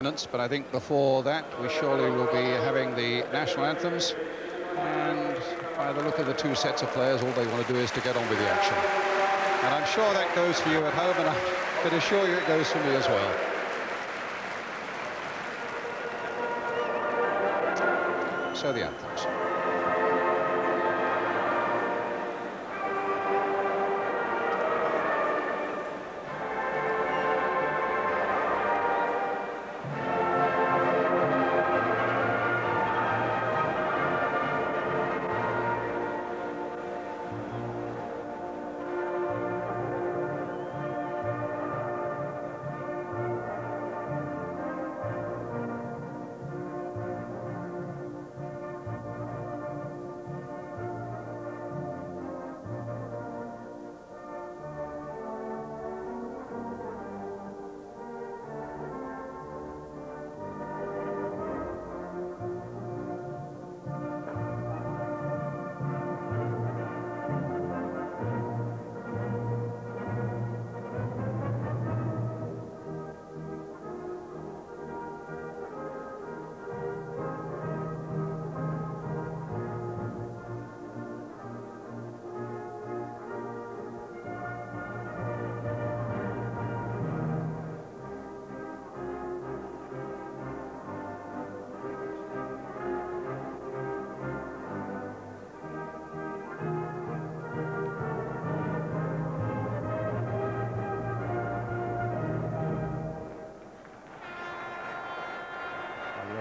But I think before that we surely will be having the national anthems, and by the look of the two sets of players, all they want to do is to get on with the action. And I'm sure that goes for you at home, and I can assure you it goes for me as well. So the anthems.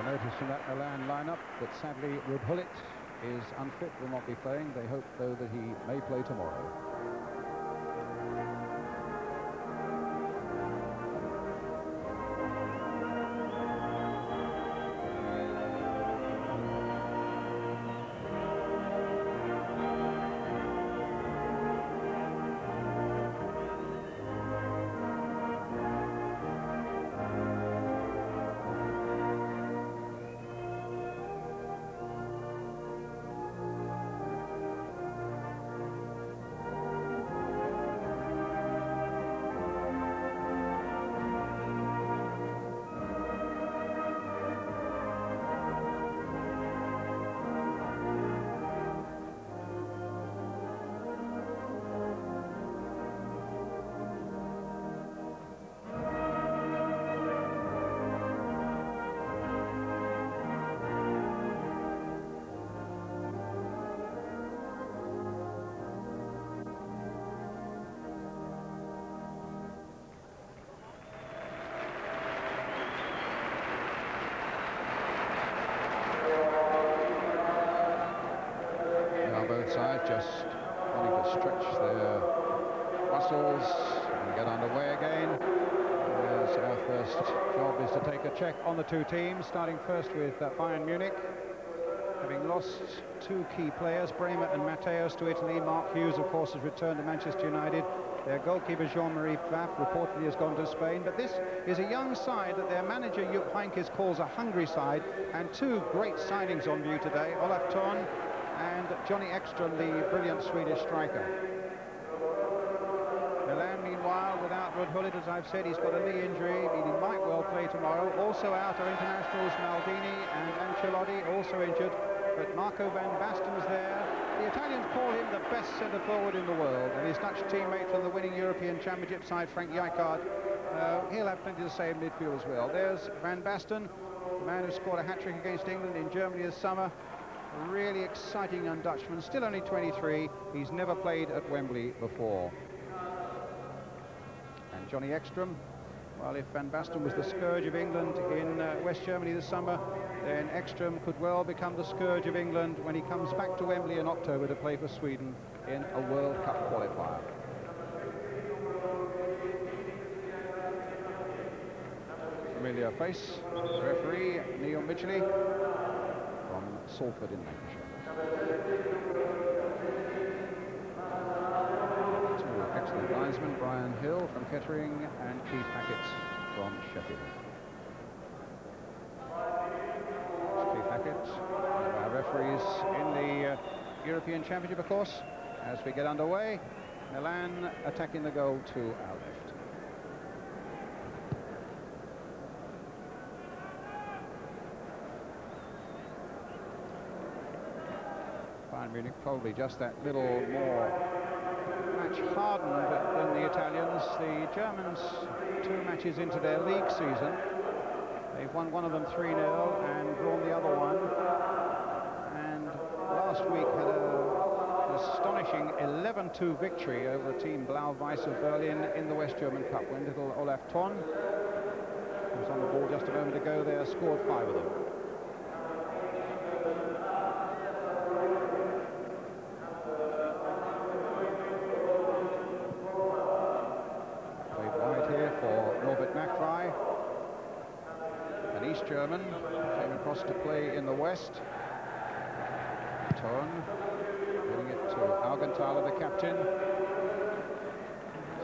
Noticing that Milan lineup, but sadly Rudhulit is unfit, will not be playing. They hope, though, that he may play tomorrow. Both sides just wanting to stretch their muscles and get underway again. As our first job is to take a check on the two teams, starting first with Bayern Munich. Having lost two key players, Bremer and Matthäus, to Italy. Mark Hughes, of course, has returned to Manchester United. Their goalkeeper, Jean-Marie Pfaff, reportedly has gone to Spain. But this is a young side that their manager, Jupp Heynckes, calls a hungry side. And two great signings on view today, Olaf Thon and Johnny Ekström, the brilliant Swedish striker. Milan, meanwhile, without Rudhulit, as I've said, he's got a knee injury. He might well play tomorrow. Also out are internationals Maldini and Ancelotti, also injured. But Marco van Basten's there. The Italians call him the best centre-forward in the world. And his Dutch teammate from the winning European Championship side, Frank Rijkaard, he'll have plenty to say in midfield as well. There's Van Basten, the man who scored a hat-trick against England in Germany this summer. A really exciting young Dutchman, still only 23. He's never played at Wembley before. And Johnny Ekström, well, if Van Basten was the scourge of England in West Germany this summer, then Ekström could well become the scourge of England when he comes back to Wembley in October to play for Sweden in a World Cup qualifier. Familiar face, referee Neil Midgley from Salford in Lancashire. Two excellent linesmen, Brian Hill from Kettering and Keith Hackett from Sheffield. Keith Hackett, one of our referees in the European Championship, of course. As we get underway, Milan attacking the goal to our left. Bayern Munich, probably just that little more match hardened than the Italians. The Germans, 2 matches into their league season, they've won one of them 3-0 and drawn the other one, and last week had an astonishing 11-2 victory over a team, Blau-Weiß of Berlin, in the West German Cup, when little Olaf Thon, who was on the ball just a moment ago there, scored 5 of them. East German came across to play in the West. Thon getting it to Augenthaler, the captain.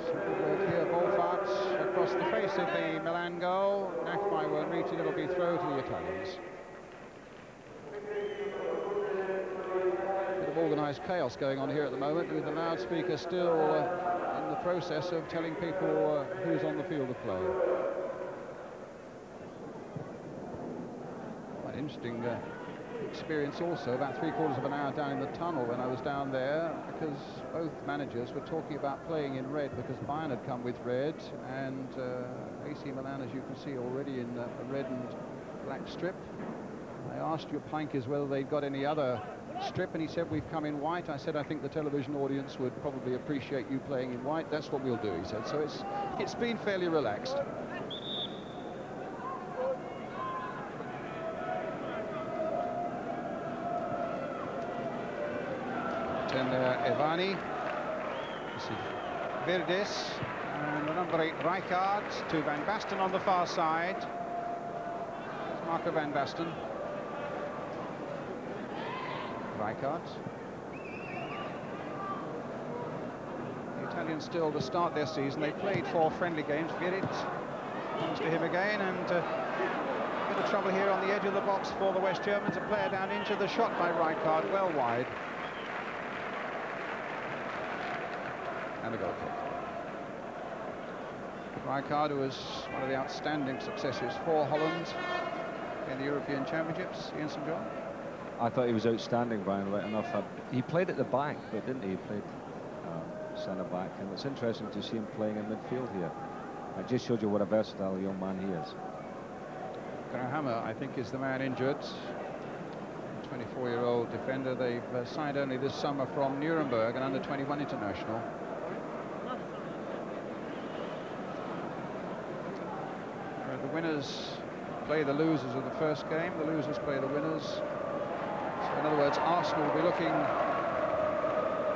Simple work here, Wohlfahrt across the face of the Milan goal. Nachmai won't reach it, it'll be throw to the Italians. Bit of organised chaos going on here at the moment, with the loudspeaker still in the process of telling people who's on the field of play. Interesting experience also, about 3/4 of an hour down in the tunnel when I was down there, because both managers were talking about playing in red, because Bayern had come with red, and AC Milan, as you can see, already in a red and black strip. I asked Jupp Heynckes whether they'd got any other strip, and he said, we've come in white. I said, I think the television audience would probably appreciate you playing in white. That's what we'll do, he said. So it's been fairly relaxed. And Evani, this is Verdes, and the number 8 Rijkaard to Van Basten on the far side. There's Marco Van Basten. Rijkaard. The Italians still to start their season. They played 4 friendly games. Virit comes to him again, and a bit of trouble here on the edge of the box for the West Germans. A player down into the shot by Rijkaard, well wide. And a goal kick. Rijkaard, who was one of the outstanding successes for Holland in the European Championships. Ian St. John? I thought he was outstanding, Brian, right enough. He played at the back, but didn't he? He played centre back, and it's interesting to see him playing in midfield here. I just showed you what a versatile young man he is. Graham, I think, is the man injured. 24-year-old defender. They've signed only this summer from Nuremberg, an under-21 international. The winners play the losers of the first game, the losers play the winners. So in other words, Arsenal will be looking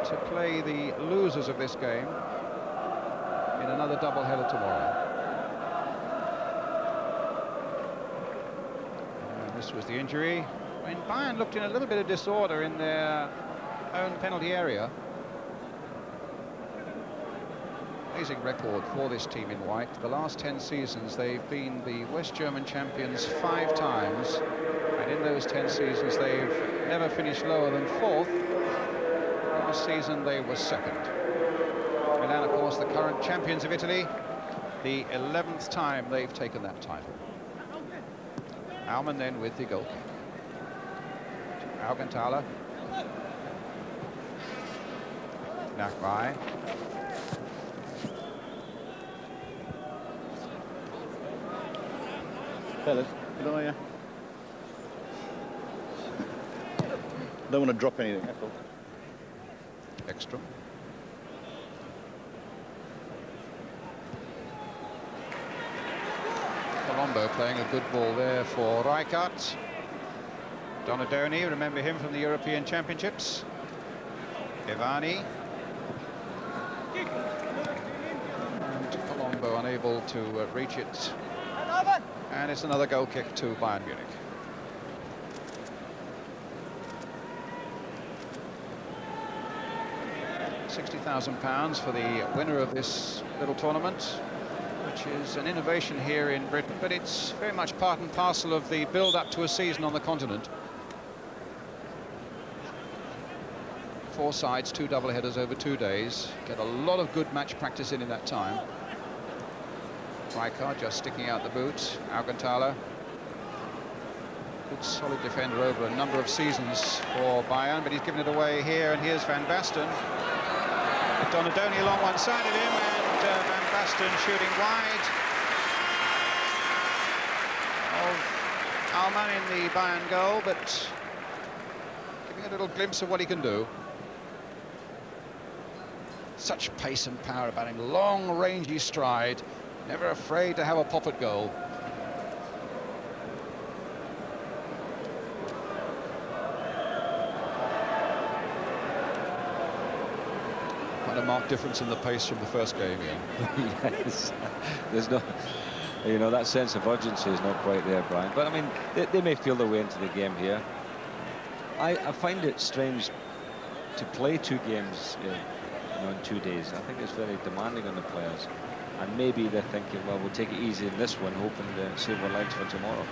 to play the losers of this game in another double-header tomorrow. And this was the injury when Bayern looked in a little bit of disorder in their own penalty area. Amazing record for this team in white. The last 10 seasons they've been the West German champions 5 times, and in those 10 seasons they've never finished lower than 4th. Last season they were 2nd. Milan, of course, the current champions of Italy, the 11th time they've taken that title. Aumann then with the goal kick. Augenthaler. Nachmai. Fellas, good on you. Don't want to drop anything, that's all. Extra. Colombo playing a good ball there for Rijkaard. Donadoni, remember him from the European Championships. Evani. And Colombo unable to reach it. And it's another goal kick to Bayern Munich. £60,000 for the winner of this little tournament, which is an innovation here in Britain, but it's very much part and parcel of the build-up to a season on the continent. 4 sides, 2 double-headers over 2 days. Get a lot of good match practice in that time. Rijkaard just sticking out the boot. Augenthaler. Good solid defender over a number of seasons for Bayern, but he's given it away here, and here's Van Basten. Donadoni along one side of him, and Van Basten shooting wide of Alman in the Bayern goal, but giving a little glimpse of what he can do. Such pace and power about him, long rangy stride, never afraid to have a pop at goal. Quite a marked difference in the pace from the first game, Ian. Yes, there's no, you know, that sense of urgency is not quite there, Brian. But I mean, they may feel their way into the game here. I find it strange to play 2 games in 2 days. I think it's very demanding on the players, and maybe they're thinking, well, we'll take it easy in this one, hoping to save our legs for tomorrow.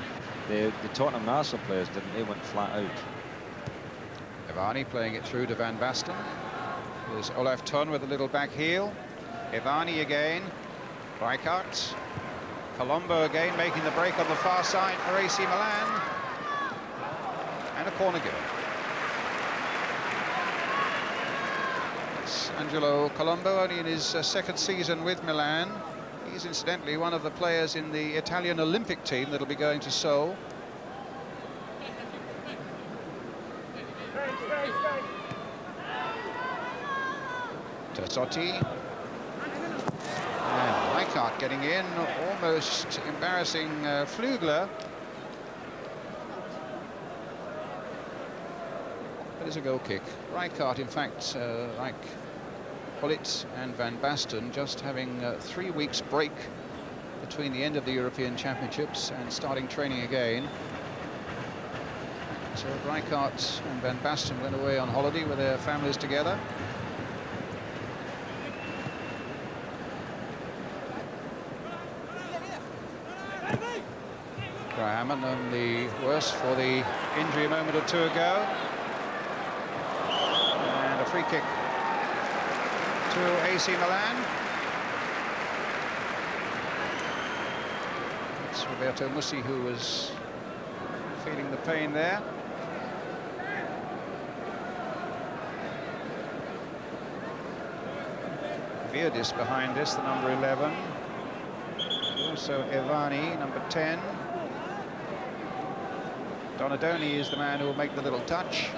The Tottenham and Arsenal players didn't. They went flat out. Ivani playing it through to Van Basten. There's Olaf Thon with a little back heel. Ivani again. Rijkaard. Colombo again making the break on the far side for AC Milan. And a corner given. It's Angelo Colombo, only in his second season with Milan. He's incidentally one of the players in the Italian Olympic team that'll be going to Seoul. Tersotti. And Rijkaard getting in, almost embarrassing Flügler. But it's a goal kick. Rijkaard, in fact, like Gullit and Van Basten, just having 3 weeks break between the end of the European Championships and starting training again. So Rijkaard and Van Basten went away on holiday with their families together. Graham none the worse for the injury a moment or 2 ago. And a free kick to AC Milan. It's Roberto Mussi who was feeling the pain there. Virdis behind this, the number 11. Also Ivani, number 10. Donadoni is the man who will make the little touch.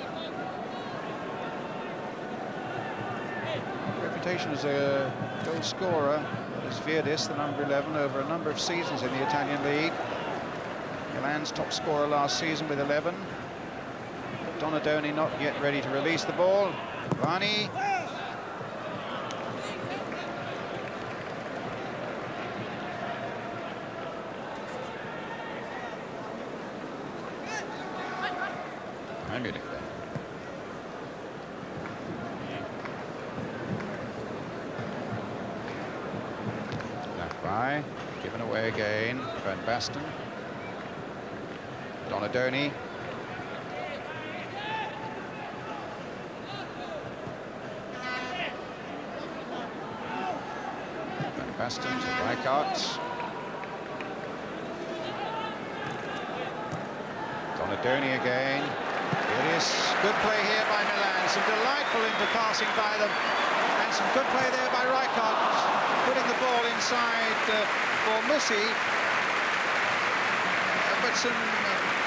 Reputation as a goal scorer is Virdis, the number 11, over a number of seasons in the Italian league. Milan's top scorer last season with 11. Donadoni not yet ready to release the ball. Ivani. Munich there. Left by, given away again. Van Basten. Donadoni. Van Basten to Rijkaard. Donadoni again. It is good play here by Milan, some delightful interpassing by them, and some good play there by Rijkaard, putting the ball inside for Mussi, but some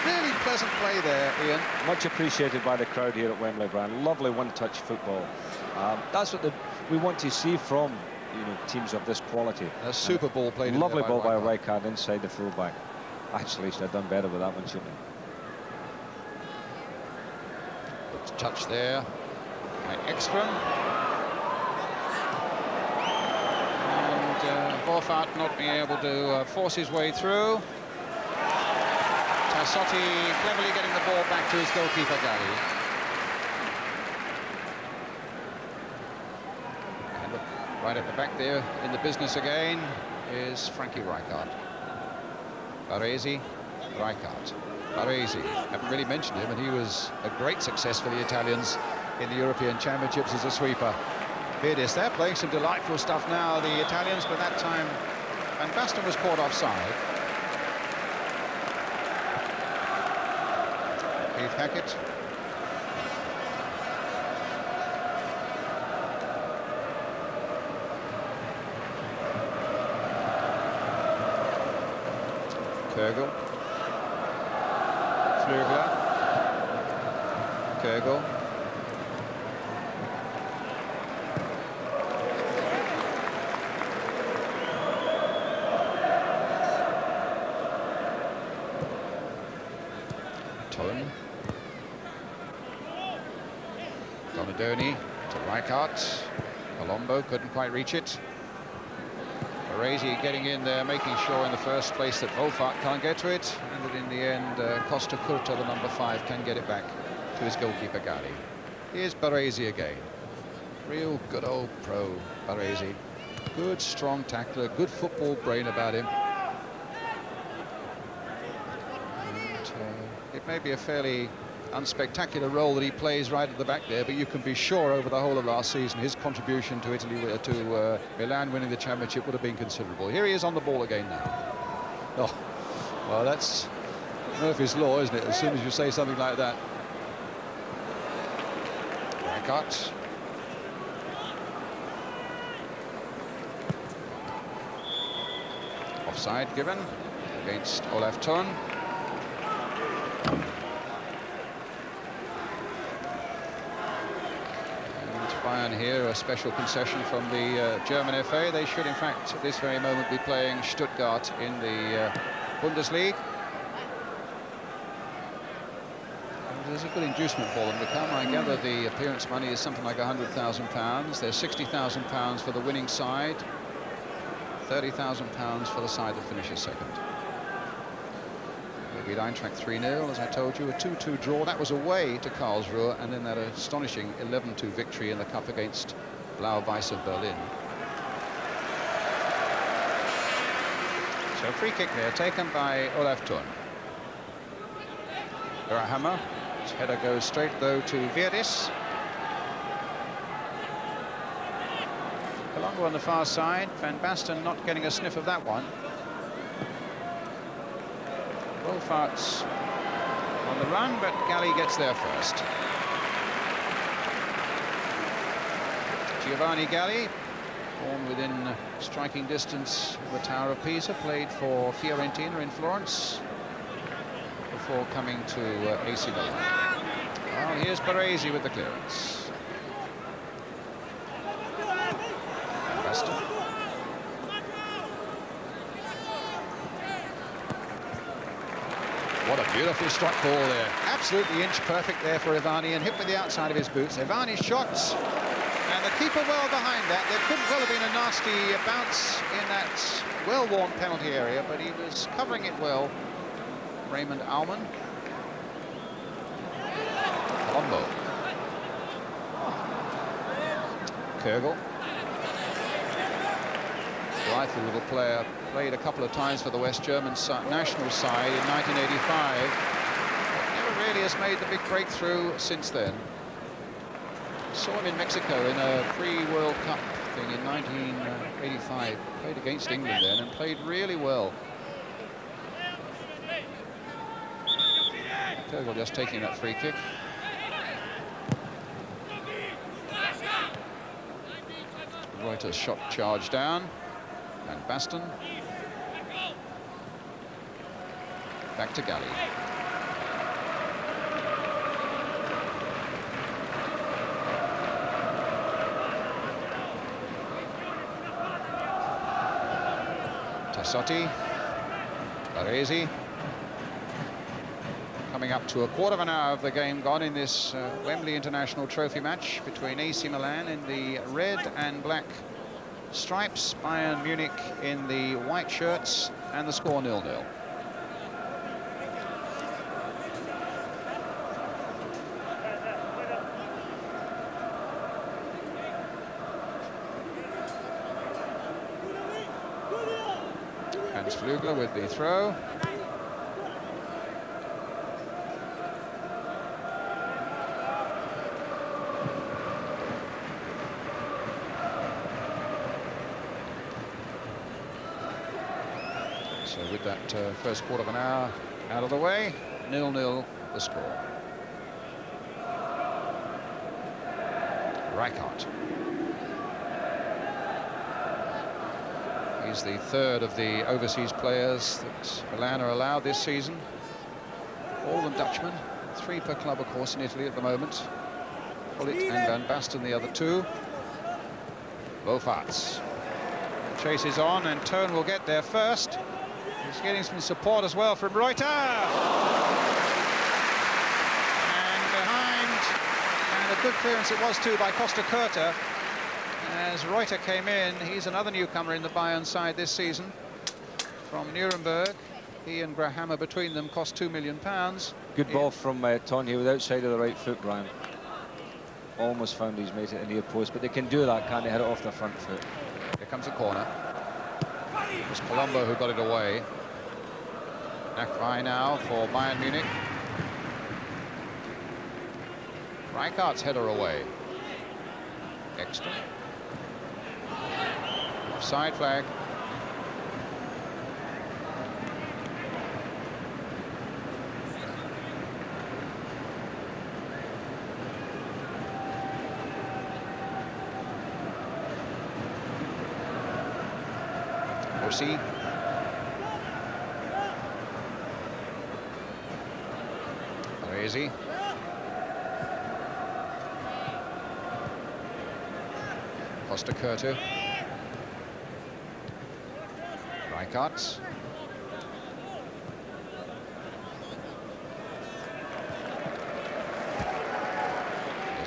really pleasant play there, Ian. Much appreciated by the crowd here at Wembley, Brian. Lovely one-touch football. That's what we want to see from teams of this quality. A super ball played. Lovely ball by Rijkaard inside the fullback. Actually, should have done better with that one, shouldn't he? Touch there by Ekström. And Borfart not being able to force his way through. Tersotti cleverly getting the ball back to his goalkeeper, Gary. And look, right at the back there in the business again is Frankie Rijkaard. Baresi, Rijkaard. Baresi, haven't really mentioned him, and he was a great success for the Italians in the European Championships as a sweeper. Virdis, they're playing some delightful stuff now, the Italians, but that time Van Basten was caught offside. Steve Hackett. Kegel. Flügler. Kegel. Tone. Donadoni to Rijkaard. Colombo couldn't quite reach it. Baresi getting in there, making sure in the first place that Wolfart can't get to it, and that in the end Costa Curta, the number 5, can get it back to his goalkeeper Gali. Here's Baresi again. Real good old pro Baresi. Good strong tackler, good football brain about him. And, it may be a fairly unspectacular role that he plays right at the back there, but you can be sure over the whole of last season his contribution to Italy, to Milan winning the championship, would have been considerable. Here he is on the ball again now. Oh, well, that's Murphy's law, isn't it? As soon as you say something like that. Rijkaard. Offside given against Olaf Thon. Bayern here, a special concession from the German FA. They should, in fact, at this very moment be playing Stuttgart in the Bundesliga. And there's a good inducement for them to come. I gather the appearance money is something like £100,000. There's £60,000 for the winning side, £30,000 for the side that finishes second. They beat Eintracht 3-0, as I told you, a 2-2 draw. That was away to Karlsruhe, and then that astonishing 11-2 victory in the cup against Blau-Weiß of Berlin. So a free kick there, taken by Olaf Thon. Hammer. His header goes straight, though, to Virdis. Colombo on the far side. Van Basten not getting a sniff of that one. Wolfart's on the run, but Gali gets there first. Giovanni Gali, born within striking distance of the Tower of Pisa, played for Fiorentina in Florence before coming to AC Milan. Well, here's Baresi with the clearance. Basten. What a beautifully struck ball there. Absolutely inch perfect there for Ivani, and hit with the outside of his boots. Ivani's shots, and the keeper well behind that. There could well have been a nasty bounce in that well-worn penalty area, but he was covering it well. Raymond Aumann. Colombo. Kegel. Delightful little player. Played a couple of times for the West German national side in 1985. But never really has made the big breakthrough since then. Saw him in Mexico in a pre-World Cup thing in 1985. Played against England then and played really well. Kegel just taking that free kick. Reuter's shot charged down. And Basten. Back to Gali. Tassotti. Baresi. Coming up to a quarter of an hour of the game gone in this Wembley International Trophy match between AC Milan in the red and black stripes, Bayern Munich in the white shirts, and the score 0-0. Hans Flügler with the throw. So with that first quarter of an hour out of the way, 0-0 the score. Rijkaard. He's the third of the overseas players that Milan are allowed this season. All them Dutchmen, 3 per club, of course, in Italy at the moment. Gullit and Van Basten, the other 2. Bovaerts chases on, and Toon will get there first. He's getting some support as well from Reuter. And behind, and a good clearance it was too by Costa Curta. As Reuter came in, he's another newcomer in the Bayern side this season from Nuremberg. He and Graham between them cost £2 million. Good ball from Toon here with outside of the right foot, Brian. Almost found his mate at the near post, but they can do that, can't they? Hit it off their front foot. Here comes a corner. It was Colombo who got it away. Nakvai now for Bayern Munich. Rijkaard's header away. Extra. Offside flag. Orsi. Baresi. Costa Curta. Rijkaard. It's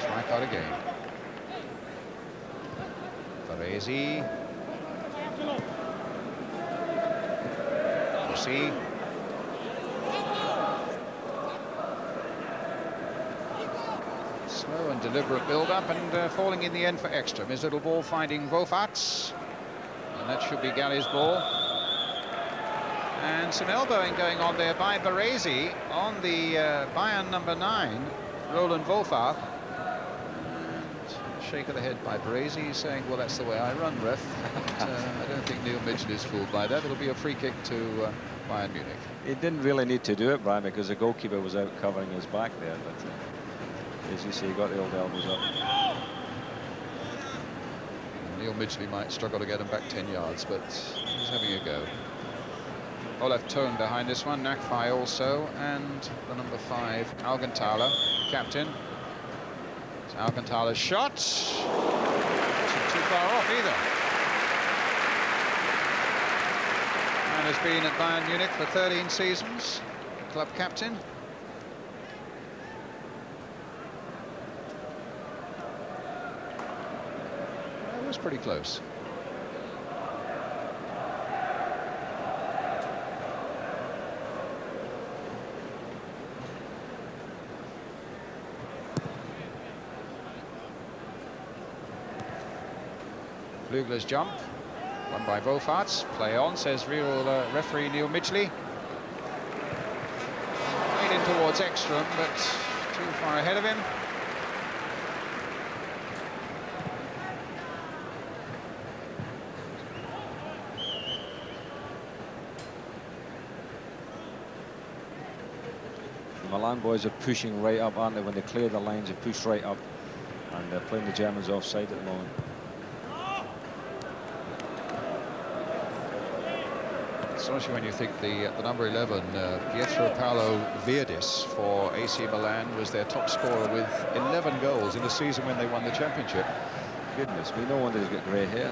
Rijkaard again. Baresi. Orsi. Slow and deliberate build-up, and falling in the end for extra. His little ball finding Bovaerts, and that should be Galli's ball. And some elbowing going on there by Baresi on the Bayern number 9, Roland Wolfart. And shake of the head by Baresi, saying, well, that's the way I run, ref. But, I don't think Neil Mitchell is fooled by that. It'll be a free kick to Bayern Munich. He didn't really need to do it, Brian, because the goalkeeper was out covering his back there. But as you say, he got the old elbows up. Neil Midgley might struggle to get him back 10 yards, but he's having a go. Olaf Toon behind this one, Nakvai also, and the number 5, Augenthaler, captain. It's Augenthaler's shot. Wasn't too far off either. And has been at Bayern Munich for 13 seasons, club captain. It was pretty close. Flugler's jump, won by Bovaerts. Play on, says real referee Neil Midgley. Played in towards Ekstrom, but too far ahead of him. The Milan boys are pushing right up, aren't they? When they clear the lines, they push right up, and they're playing the Germans offside at the moment. Especially when you think the number 11, Pietro Paolo Virdis for AC Milan, was their top scorer with 11 goals in the season when they won the championship. Goodness me, no wonder he's got grey hair.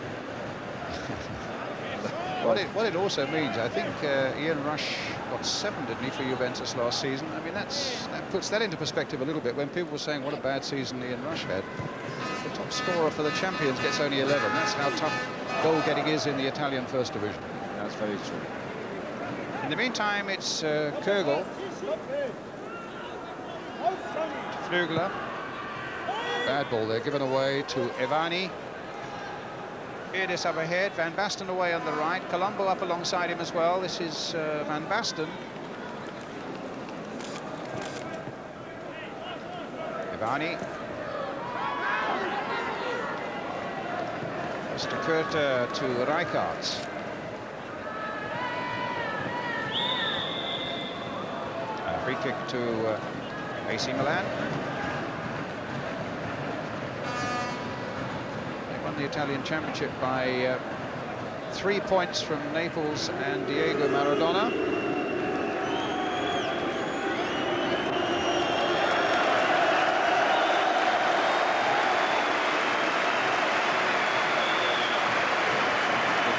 What it also means, I think Ian Rush got 7, didn't he, for Juventus last season? I mean, that puts that into perspective a little bit when people were saying what a bad season Ian Rush had. The top scorer for the champions gets only 11. That's how tough goal-getting is in the Italian First Division. That's very true. In the meantime, it's Kögel. Flugler. Bad ball there, given away to Evani. Virdis up ahead, Van Basten away on the right, Colombo up alongside him as well. This is Van Basten. Evani. Costa Curta to Rijkaard. Free kick to AC Milan. the Italian Championship by 3 points from Naples and Diego Maradona.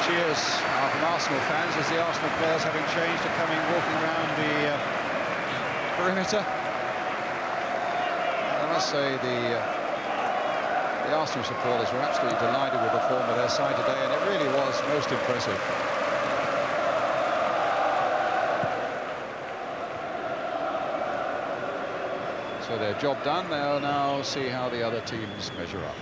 Cheers from Arsenal fans as the Arsenal players, having changed, are coming walking around the perimeter. And I must say the Arsenal supporters were absolutely delighted with the form of their side today, and it really was most impressive. So their job done. They'll now see how the other teams measure up.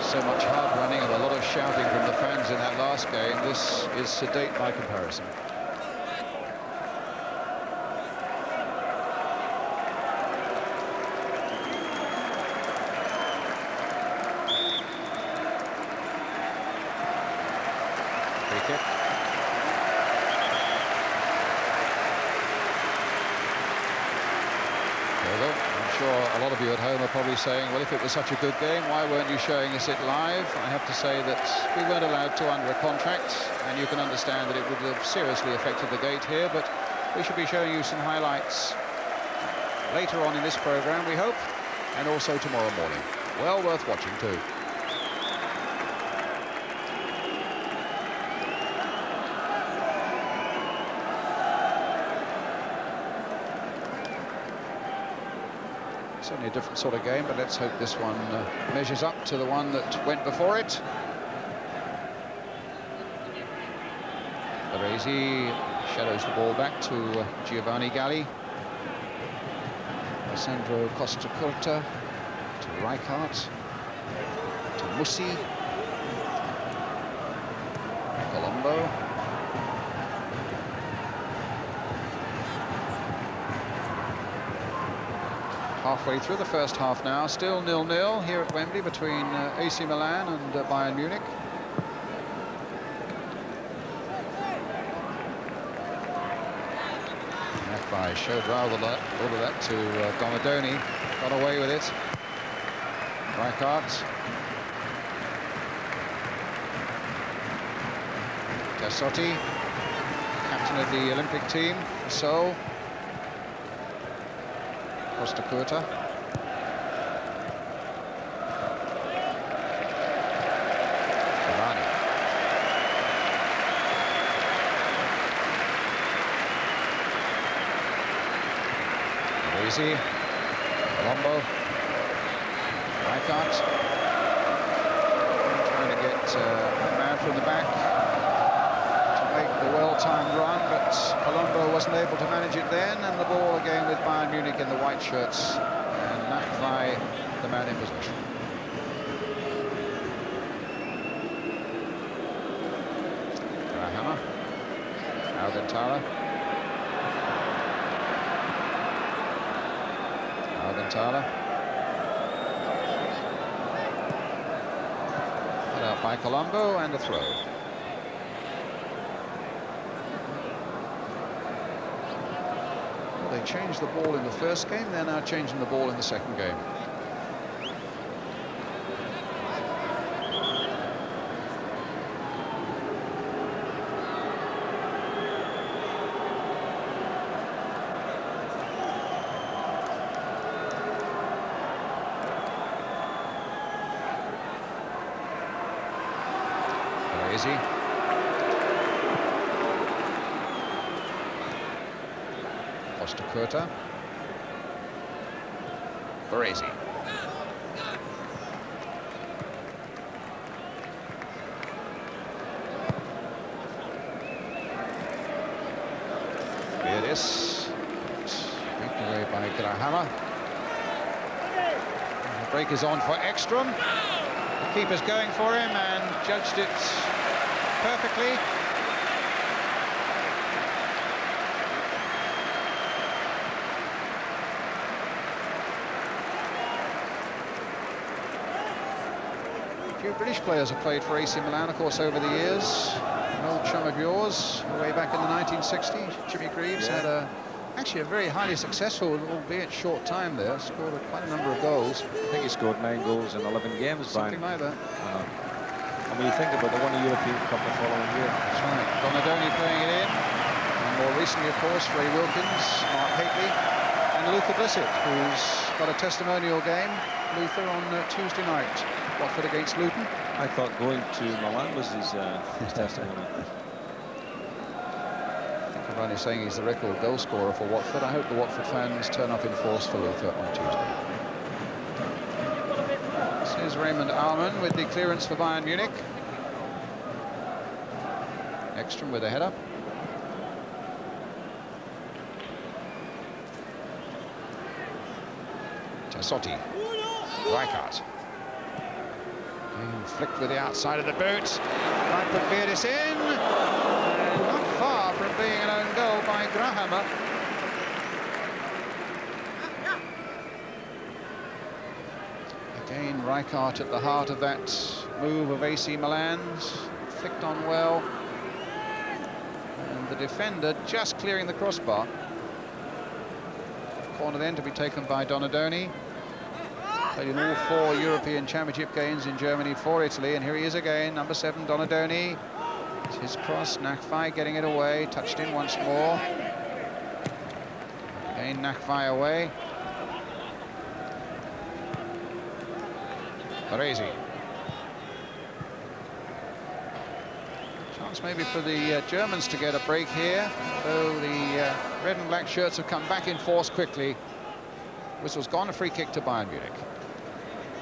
So much hard running and a lot of shouting from the fans in that last game. This is sedate by comparison. Free kick. I'm sure a lot of you at home are probably saying, well, if it was such a good game, why weren't you showing us it live? I have to say that we weren't allowed to under a contract, and you can understand that it would have seriously affected the gate here, but we should be showing you some highlights later on in this programme, we hope, and also tomorrow morning. Well worth watching too. Certainly a different sort of game, but let's hope this one measures up to the one that went before it. Baresi shadows the ball back to Giovanni Galli. Alessandro Costa Curta to Rijkaard, to Mussi, Colombo. Halfway through the first half now, still 0-0 here at Wembley between AC Milan and Bayern Munich. Nakbai showed rather all of that to Donadoni, got away with it. Rijkaard. Tassotti, captain of the Olympic team for Seoul. Costa Curta. Giovanni. Baresi. Colombo. Rijkaard. Trying to get a man from the back to make the well-timed run, but Colombo wasn't able to manage it then, and the ball again with Bayern Munich in the white shirts, and Nakbai, the man in possession. Grahama, Alcantara. Put out by Colombo, and a throw. They changed the ball in the first game, they're now changing the ball in the second game. Baresi. Costa Curta. Baresi. Here it is. Taken away by Grahama. The break is on for Ekstrom. The keeper's going for him and judged it perfectly. A few British players have played for AC Milan, of course, over the years. An old chum of yours, way back in the 1960s, Jimmy Greaves, had actually a very highly successful, albeit short time there, scored quite a number of goals. I think he scored 9 goals in 11 games, Something like that. And when you think about it, they won a European Cup the following year. That's right. Donadoni playing it in. And more recently, of course, Ray Wilkins, Mark Hateley, and Luther Blissett, who's got a testimonial game, Luther, on Tuesday night. Watford against Luton. I thought going to Milan was his testimony. I think I'm only saying he's the record goal scorer for Watford. I hope the Watford fans turn up in force for Luther on Tuesday. This is Raymond Alman with the clearance for Bayern Munich. Ekstrom with a header. Tassotti. Rijkaard. Flicked with the outside of the boot. Might put Virdis in. And not far from being an own goal by Grahammer. Again, Rijkaard at the heart of that move of AC Milan's. Flicked on well. And the defender just clearing the crossbar. Corner then to be taken by Donadoni. Played in all 4 European Championship games in Germany for Italy, and here he is again, number 7, Donadoni. It's his cross, Nakfai getting it away, touched in once more. Again, Nakfai away. Baresi. Chance maybe for the Germans to get a break here, though the red and black shirts have come back in force quickly. Whistle's gone, a free kick to Bayern Munich.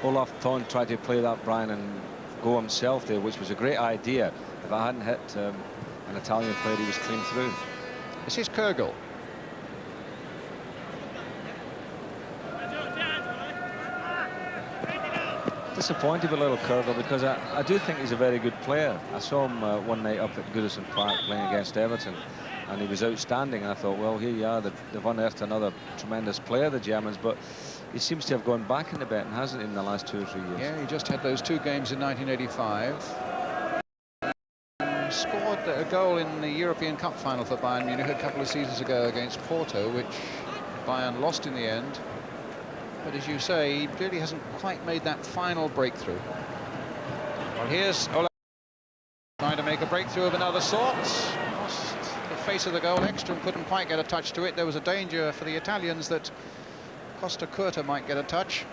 Olaf Thon tried to play that, Brian, and go himself there, which was a great idea. If I hadn't hit an Italian player, he was clean through. This is Kürgel. Disappointed with little Kürgel because I do think he's a very good player. I saw him one night up at Goodison Park playing against Everton, and he was outstanding. And I thought, well, here you are, they've unearthed another tremendous player, the Germans, but he seems to have gone back in the betting, hasn't he, in the last 2 or 3 years? Yeah, he just had those 2 games in 1985. Scored a goal in the European Cup final for Bayern Munich a couple of seasons ago against Porto, which Bayern lost in the end. But as you say, he really hasn't quite made that final breakthrough. Well, here's Olaf trying to make a breakthrough of another sort. Lost the face of the goal. Ekstrom couldn't quite get a touch to it. There was a danger for the Italians that Costa Curta might get a touch.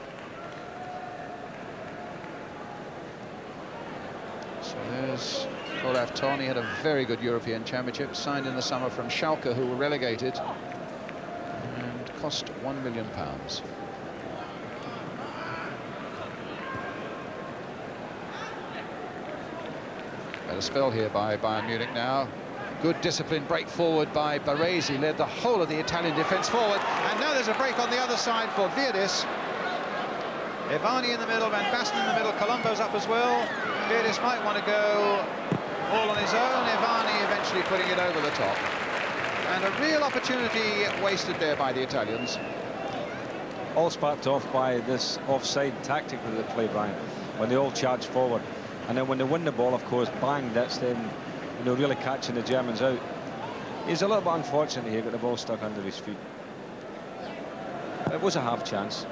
So there's Olaf Thon. He had a very good European Championship, signed in the summer from Schalke, who were relegated, and cost £1 million. Better spell here by Bayern Munich now. Good disciplined break forward by Baresi, led the whole of the Italian defence forward. And now there's a break on the other side for Virdis. Ivani in the middle, Van Basten in the middle, Colombo's up as well. Virdis might want to go all on his own. Ivani eventually putting it over the top. And a real opportunity wasted there by the Italians. All sparked off by this offside tactic that they play, Brian, when they all charge forward. And then when they win the ball, of course, bang, that's them, you know, really catching the Germans out. He's a little bit unfortunate here, got the ball stuck under his feet. It was a half chance.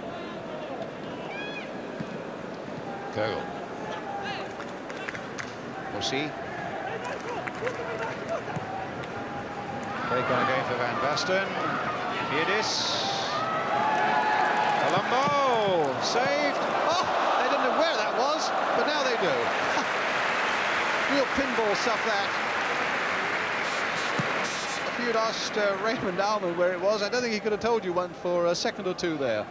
Kogel. We'll see. Break on again for Van Basten. Virdis. Colombo saved. Oh, they didn't know where that was, but now they do. Real pinball stuff, that. If you'd asked Raymond Alman where it was, I don't think he could have told you one for a second or two there.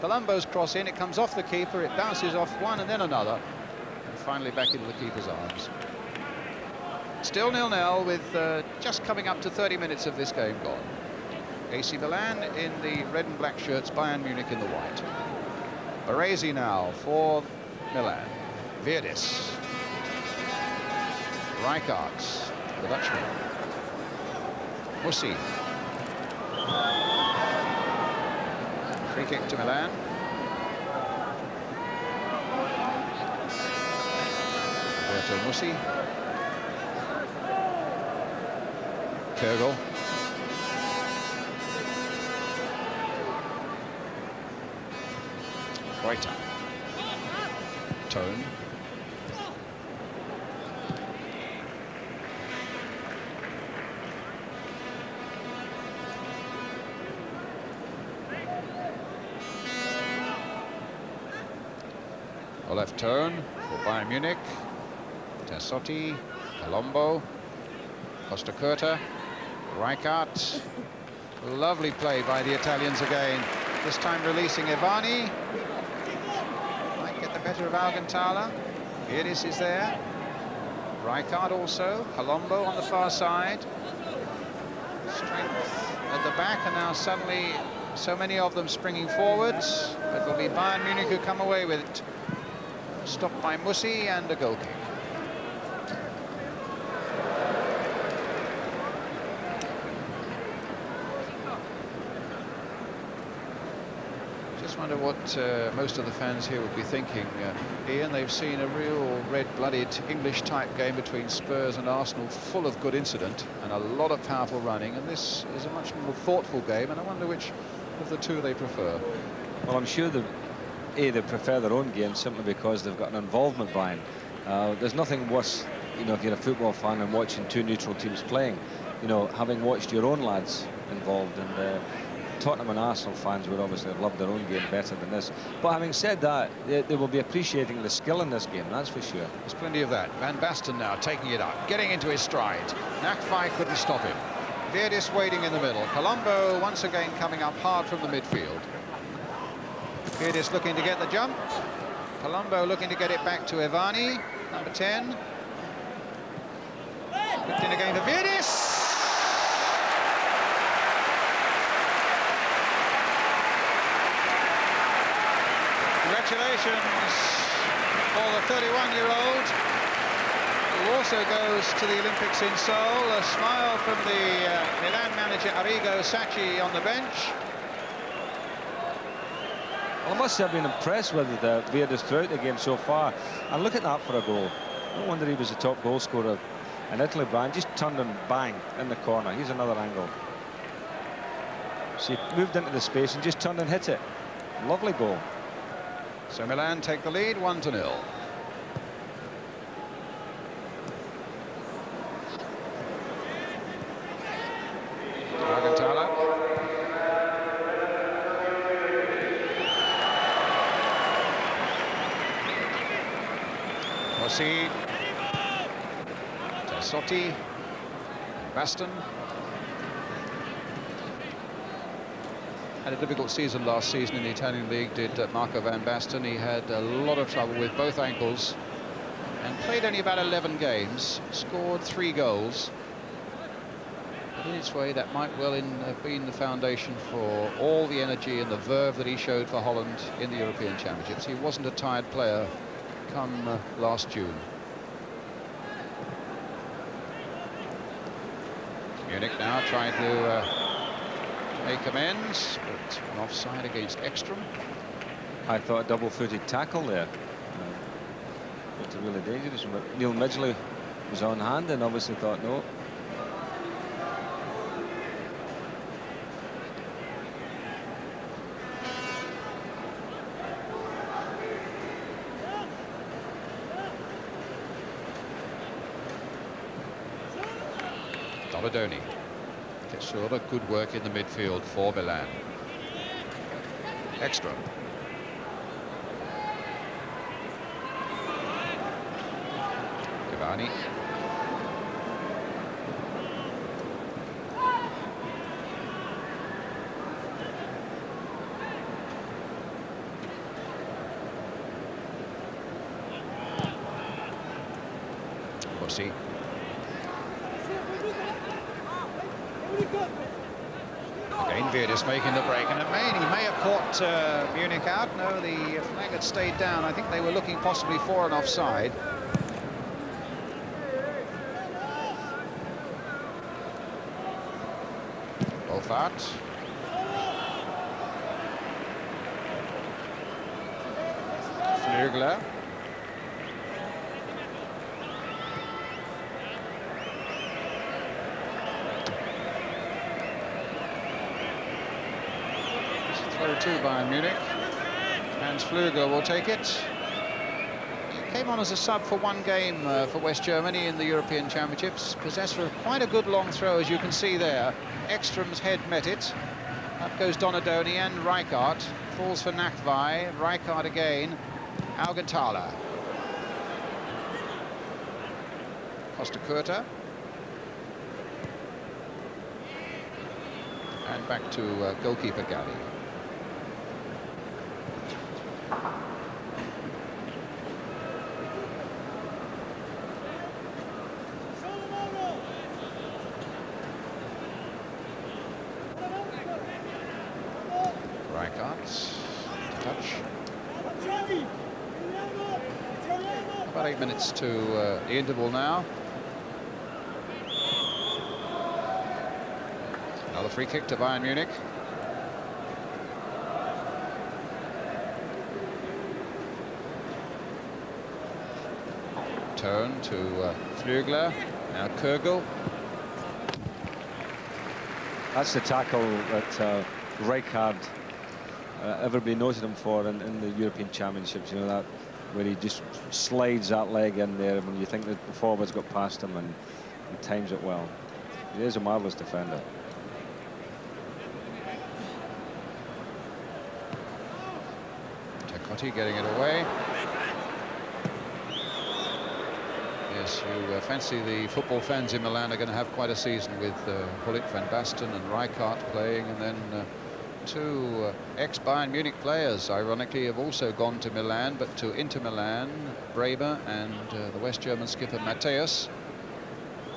Colombo's cross in, it comes off the keeper, it bounces off one and then another, and finally back into the keeper's arms. Still 0-0 with just coming up to 30 minutes of this game gone. AC Milan in the red and black shirts, Bayern Munich in the white. Baresi now for Milan. Virdis. Rijkaard, the Dutchman. Mussi. Free kick to Milan. So Musi. Kogel. Reuter. Tone. A left turn for Bayern Munich. Tassotti, Colombo, Costa Curta, Rijkaard. Lovely play by the Italians again. This time releasing Ivani. Might get the better of Alcantara. Virdis is there. Rijkaard also. Colombo on the far side. Strength at the back, and now suddenly so many of them springing forwards. It will be Bayern Munich who come away with it. Stopped by Musi and a goal kick. Just wonder what most of the fans here would be thinking. Ian, they've seen a real red-blooded English-type game between Spurs and Arsenal, full of good incident and a lot of powerful running, and this is a much more thoughtful game, and I wonder which of the two they prefer. Well, I'm sure they prefer their own game simply because they've got an involvement, Brian. There's nothing worse, you know, if you're a football fan and watching two neutral teams playing, you know, having watched your own lads involved, and Tottenham and Arsenal fans would obviously have loved their own game better than this. But having said that, they will be appreciating the skill in this game, that's for sure. There's plenty of that. Van Basten now taking it up, getting into his stride. Nakfai couldn't stop him. Virdis waiting in the middle. Colombo once again coming up hard from the midfield. Virdis looking to get the jump. Colombo looking to get it back to Ivani, number 10. Whipped in again for Virdis. Congratulations for the 31-year-old, who also goes to the Olympics in Seoul. A smile from the Milan manager Arrigo Sacchi on the bench. Well, I must have been impressed with the Virdis throughout the game so far. And look at that for a goal. No wonder he was the top goal scorer in Italy, Brian. Just turned and bang in the corner. Here's another angle. So he moved into the space and just turned and hit it. Lovely goal. So Milan take the lead, 1-0. Alcantara. Rossi. Tassotti. Basten. Had a difficult season last season in the Italian league, did Marco Van Basten. He had a lot of trouble with both ankles and played only about 11 games, scored 3 goals. But in its way, that might well have been the foundation for all the energy and the verve that he showed for Holland in the European Championships. He wasn't a tired player come last June. Munich now trying to make amends, but an offside against Ekstrom. I thought a double-footed tackle there. It's really dangerous. But Neil Midgley was on hand and obviously thought no. Dolidoni. Sort good work in the midfield for Milan. Extra. Ivani. Rossi. Again, Virdis making the break, and he may have caught Munich out. No, the flag had stayed down. I think they were looking possibly for an offside. Wolfart. Flügler. 0-2 Bayern Munich. Hans Flügel will take it. He came on as a sub for one game for West Germany in the European Championships. Possessor of quite a good long throw, as you can see there. Ekstrom's head met it. Up goes Donadoni and Rijkaard. Falls for Nakvai. Rijkaard again. Augenthaler. Costa Curta. And back to goalkeeper Galli. Rijkaard. Touch. About 8 minutes to the interval now. Another free kick to Bayern Munich. Turn to Flügler. Now Kögel. That's the tackle that Rijkaard everybody noted him for in the European Championships. You know, that where he just slides that leg in there when you think that the forward's got past him, and he times it well. He is a marvellous defender. Tekotti getting it away. Yes, you fancy the football fans in Milan are going to have quite a season with Gullit, Van Basten and Rijkaard playing, and then two ex-Bayern Munich players, ironically, have also gone to Milan, but to Inter Milan, Bremer and the West German skipper Matthäus.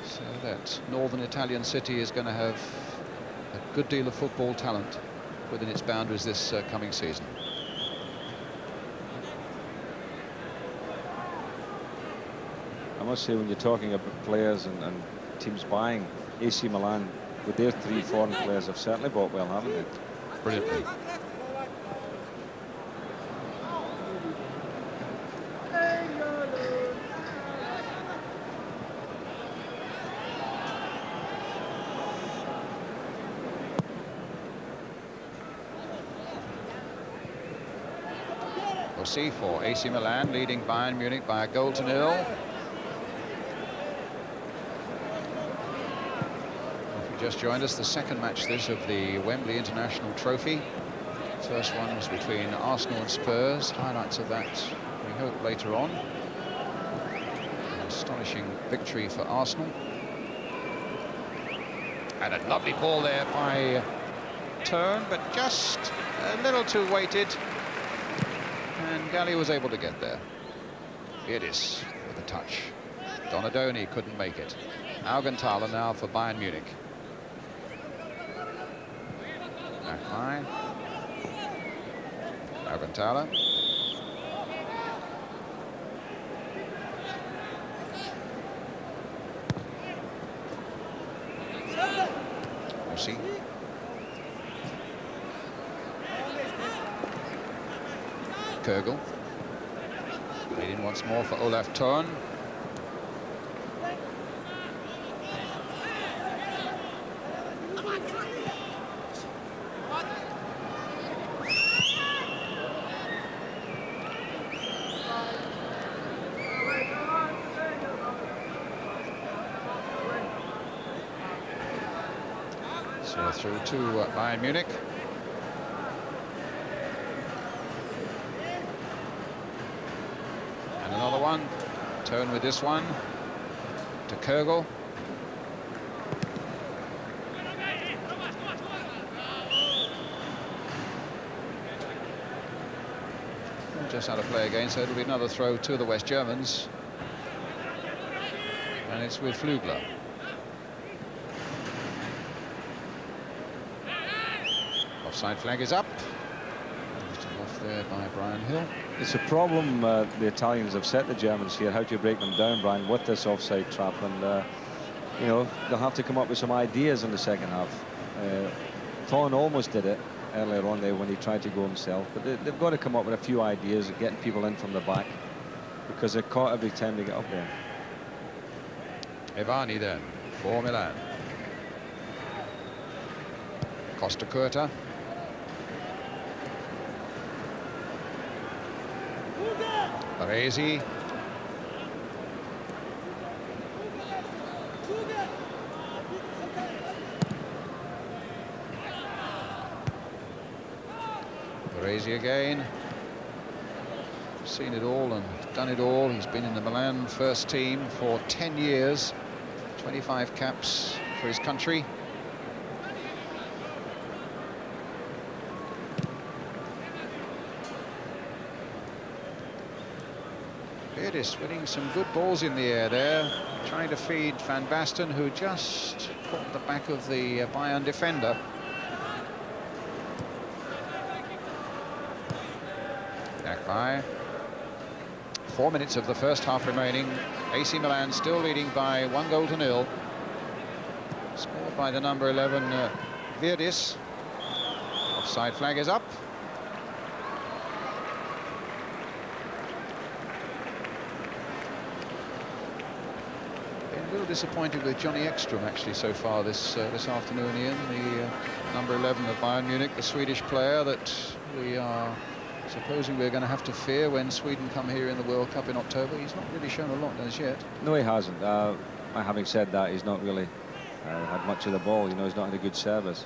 So that northern Italian city is going to have a good deal of football talent within its boundaries this coming season. I must say, when you're talking about players and teams buying, AC Milan, with their 3 foreign players, have certainly bought well, haven't they? Brilliantly. We'll see for AC Milan, leading Bayern Munich by a 1-0. Just joined us, the second match this of the Wembley International Trophy. First one was between Arsenal and Spurs. Highlights of that we hope later on. An astonishing victory for Arsenal. And a lovely ball there by Turn, but just a little too weighted. And Galli was able to get there. It with a touch. Donadoni couldn't make it. Augenthaler now for Bayern Munich. High. Augenthaler. Rossi. Kögel. Played in once more for Olaf Thorn. So through to Bayern Munich. And another one. Turn with this one to Kögel. Just out of play again, so it'll be another throw to the West Germans. And it's with Flügler. Offside flag is up. Just off there by Brian Hill. It's a problem the Italians have set the Germans here. How do you break them down, Brian, with this offside trap? And, you know, they'll have to come up with some ideas in the second half. Thorn almost did it earlier on there when he tried to go himself. But they've got to come up with a few ideas of getting people in from the back, because they're caught every time they get up there. Evani then for Milan. Costa Curta. Baresi. Baresi again. Seen it all and done it all. He's been in the Milan first team for 10 years, 25 caps for his country. Beardis winning some good balls in the air there, trying to feed Van Basten, who just caught the back of the Bayern defender. Back 4 minutes of the first half remaining. AC Milan still leading by 1-0. Scored by the number 11 Beardis. Offside flag is up. Been a little disappointed with Johnny Ekstrom actually so far this afternoon, Ian. The number 11 of Bayern Munich, the Swedish player that we are supposing we're going to have to fear when Sweden come here in the World Cup in October. He's not really shown a lot as yet. No, he hasn't. Having said that, he's not really had much of the ball. You know, he's not had a good service.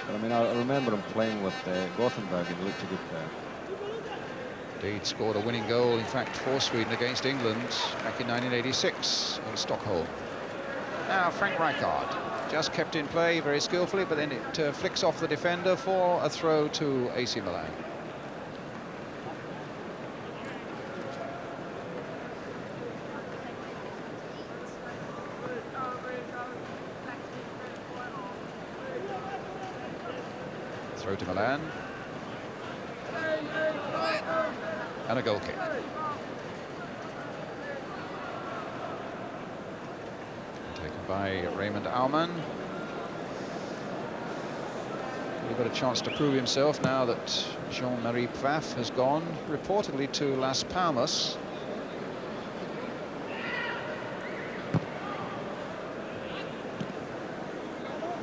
But I mean, I remember him playing with Gothenburg, and he looked a good player. Indeed, scored a winning goal, in fact, for Sweden against England back in 1986 in Stockholm. Now, Frank Rijkaard. Just kept in play very skillfully, but then it flicks off the defender for a throw to AC Milan. Throw to Milan. And a goal kick. Taken by Raymond Aumann. He's got a chance to prove himself now that Jean-Marie Pfaff has gone, reportedly to Las Palmas.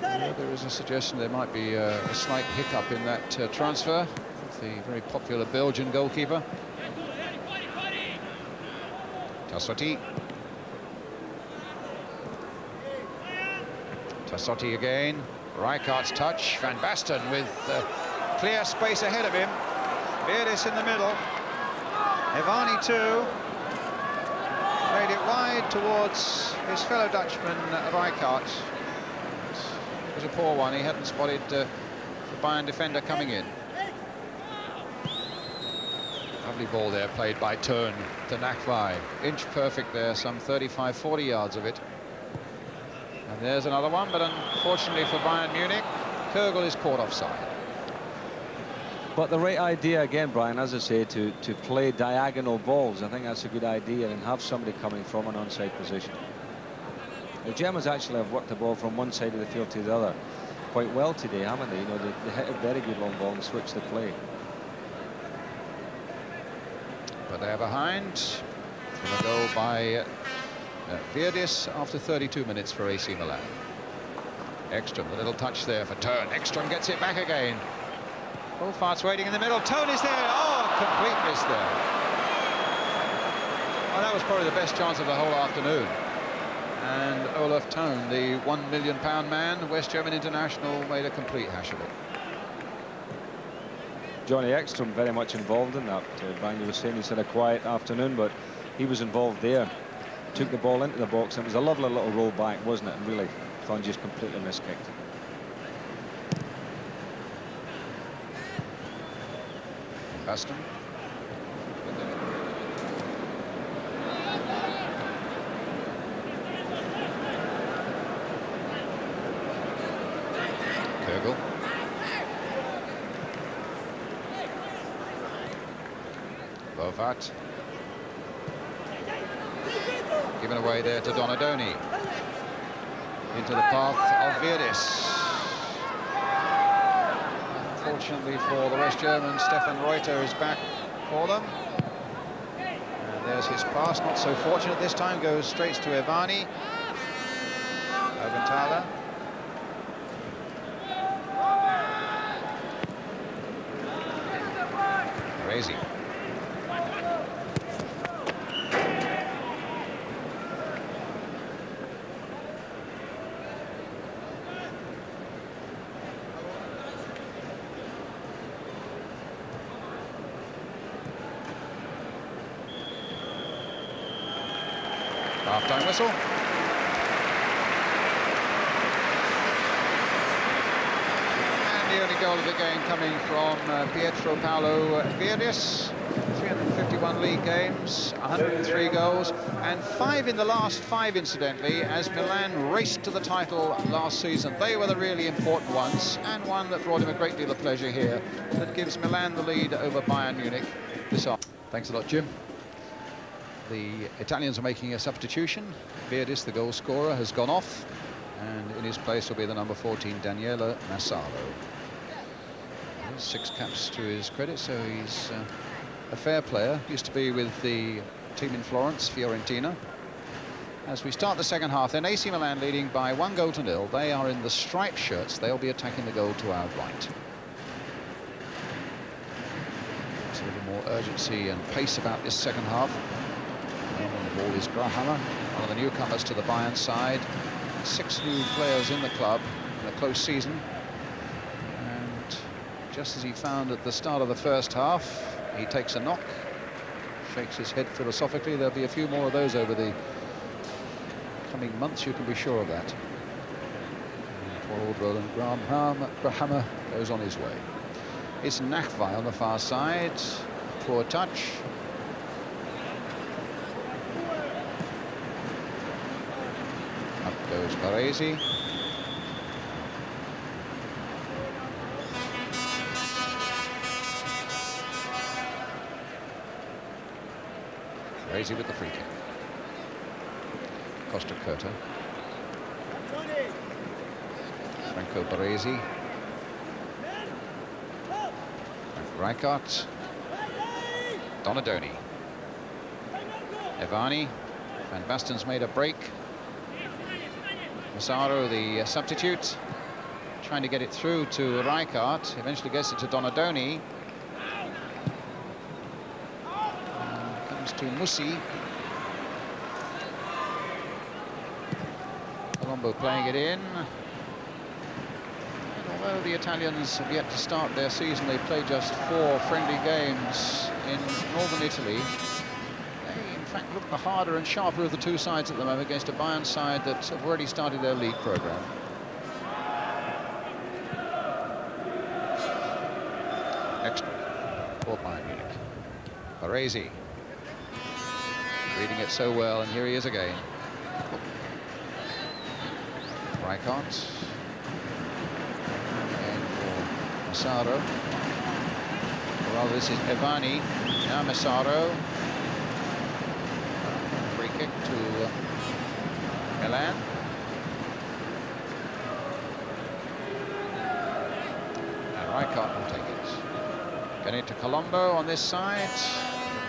There is a suggestion there might be a slight hiccup in that transfer of the very popular Belgian goalkeeper. Tassotti. Tassotti again. Rijkaard's touch. Van Basten with clear space ahead of him. Beardis in the middle. Evani too. Played it wide towards his fellow Dutchman, Rijkaard. It was a poor one. He hadn't spotted the Bayern defender coming in. Lovely ball there, played by Turn to Nakvai. Inch perfect there, some 35-40 yards of it. And there's another one, but unfortunately for Bayern Munich, Kürgel is caught offside. But the right idea again, Brian, as I say, to play diagonal balls. I think that's a good idea, and have somebody coming from an onside position. The Germans actually have worked the ball from one side of the field to the other quite well today, haven't they? You know, they hit a very good long ball and switched the play. But they're behind. From a goal by Beardis after 32 minutes for AC Milan. Ekstrom, the little touch there for Turn. Ekstrom gets it back again. Wolfart's waiting in the middle. Turn is there. Oh, complete miss there. Oh, that was probably the best chance of the whole afternoon. And Olaf Thon, the £1 million man, West German international, made a complete hash of it. Johnny Ekstrom very much involved in that. Brian, you were saying he's had a quiet afternoon, but he was involved there. Took the ball into the box. It was a lovely little roll back, wasn't it? And really, Thon just completely miskicked. Basten. Kürgel. Wolfart. Given away there to Donadoni. Into the path of Beardis. Unfortunately for the West Germans, Stefan Reuter is back for them. And there's his pass, not so fortunate this time, goes straight to Evani. Crazy. Half-time whistle. And the only goal of the game coming from Pietro Paolo Virdis. 351 league games, 103 goals, and 5 in the last 5, incidentally, as Milan raced to the title last season. They were the really important ones, and one that brought him a great deal of pleasure here, that gives Milan the lead over Bayern Munich this afternoon. Thanks a lot, Jim. The Italians are making a substitution. Virdis, the goal scorer, has gone off, and in his place will be the number 14, Daniele Massaro. 6 caps to his credit, so he's a fair player. Used to be with the team in Florence, Fiorentina. As we start the second half, then AC Milan leading by 1-0. They are in the striped shirts. They'll be attacking the goal to our right. There's a little more urgency and pace about this second half. And on the ball is Grahama, one of the newcomers to the Bayern side. 6 new players in the club in a close season. And just as he found at the start of the first half, he takes a knock, shakes his head philosophically. There'll be a few more of those over the coming months, you can be sure of that. Poor old Roland Grahama goes on his way. It's Nakvai on the far side. Poor touch. Up goes Baresi. Baresi with the free kick. Costa Curta. Franco Baresi. Rijkaard. Donadoni. Evani. Van Basten's made a break. Massaro, the substitute, trying to get it through to Rijkaard. Eventually gets it to Donadoni. Comes to Musi. Colombo playing it in. And although the Italians have yet to start their season, they played just 4 friendly games in northern Italy. In fact, look the harder and sharper of the two sides at the moment against a Bayern side that have already started their league programme. Next for Bayern Munich. Baresi. Reading it so well, and here he is again. Rijkaard. Again for Massaro. Or rather, this is Evani. Now Massaro. Kick to Milan. And Rijkaard will take it. Getting it to Colombo on this side.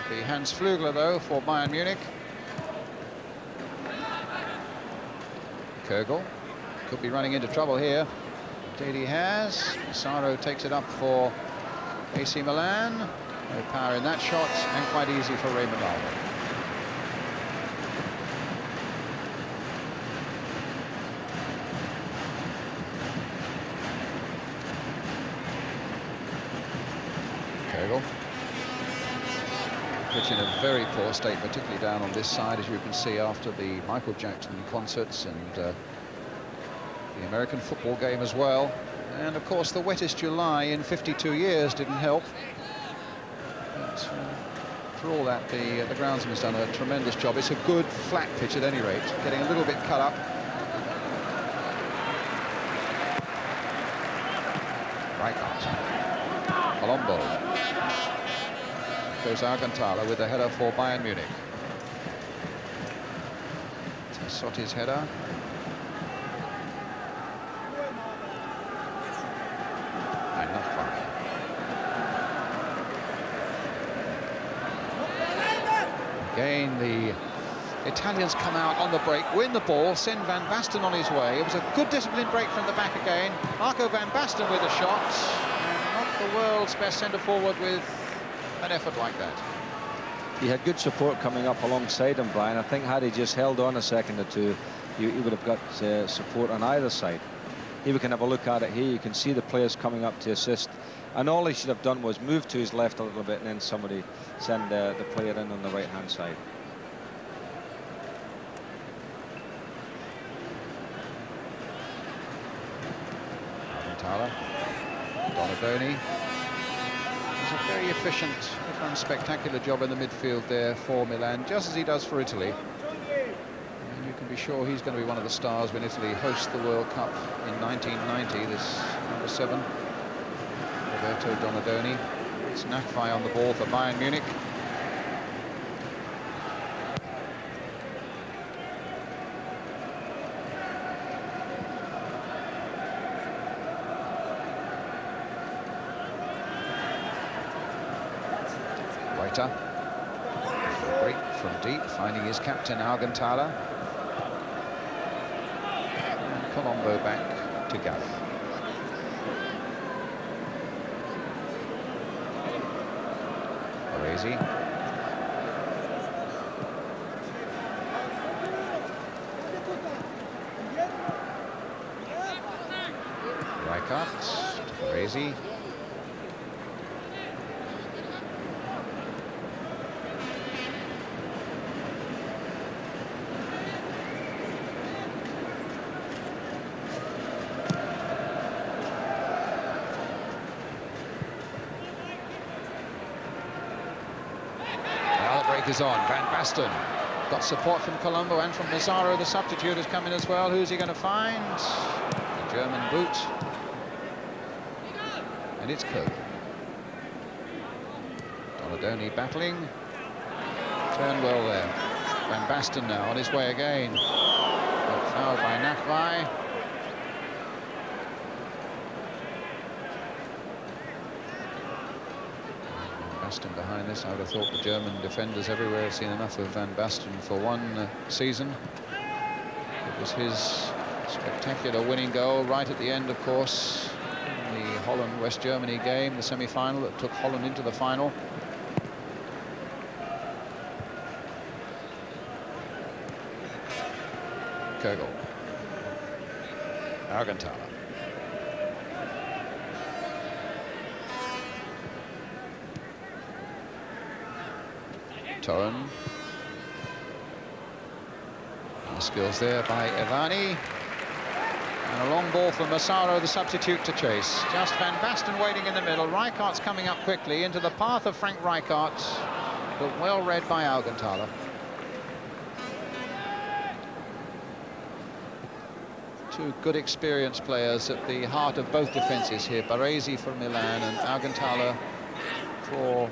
It'll be Hans Flügler, though, for Bayern Munich. Kögel could be running into trouble here. Indeed he has. Massaro takes it up for AC Milan. No power in that shot, and quite easy for Raymond Alba. Pitch in a very poor state, particularly down on this side, as you can see, after the Michael Jackson concerts and the American football game as well. And of course the wettest July in 52 years didn't help. But for all that, the groundsman's done a tremendous job. It's a good flat pitch at any rate, getting a little bit cut up. Rijkaard. Colombo. Goes Argentala with the header for Bayern Munich. Sotti's header. And not far. Again, the Italians come out on the break, win the ball, send Van Basten on his way. It was a good disciplined break from the back again. Marco Van Basten with a shot. And not the world's best centre-forward with an effort like that. He had good support coming up alongside him, Brian. I think had he just held on a second or two, he would have got support on either side. Here we can have a look at it here. You can see the players coming up to assist. And all he should have done was move to his left a little bit and then somebody send the player in on the right-hand side. Alcantara, Donadoni. It's a very efficient, if unspectacular job in the midfield there for Milan, just as he does for Italy. And you can be sure he's going to be one of the stars when Italy hosts the World Cup in 1990, this number 7. Roberto Donadoni. It's Nakvi on the ball for Bayern Munich. Waiter. Break from deep, finding his captain Alcantara. And Colombo back to Gareth. Baresi. Rijkaard, Baresi. Is on. Van Basten got support from Colombo and from Mazzaro. The substitute has come in as well. Who's he going to find? The German boot. And it's Koch. Donadoni battling. Turned well there. Van Basten now on his way again. But fouled by Nakvi. Basten behind this. I would have thought the German defenders everywhere have seen enough of Van Basten for one season. It was his spectacular winning goal right at the end, of course, in the Holland-West Germany game, the semi-final that took Holland into the final. Kogel. Alcantara. Torren. The skills there by Ivani. And a long ball for Massaro, the substitute, to chase. Just Van Basten waiting in the middle. Rijkaard's coming up quickly into the path of Frank Rijkaard, but well read by Alcantara. Two good experienced players at the heart of both defences here. Baresi for Milan and Alcantara for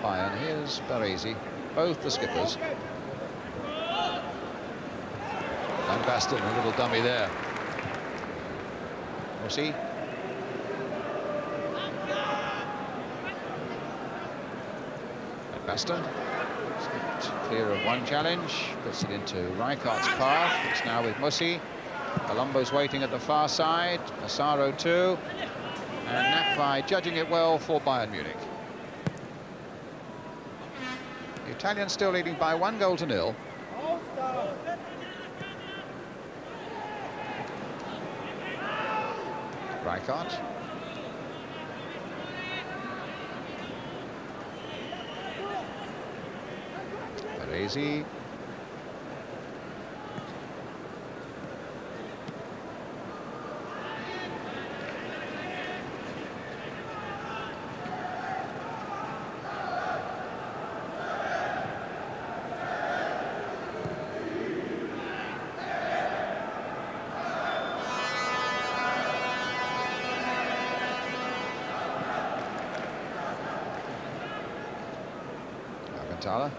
Bayern. Here's Baresi, both the skippers. Van Basten, a little dummy there. Rossi. Van Basten. Clear of one challenge, puts it into Rijkaard's path. It's now with Musi. Colombo's waiting at the far side. Massaro too. And Nakvi judging it well for Bayern Munich. The Italians still leading by 1-0. Rijkaard. Baresi. Well,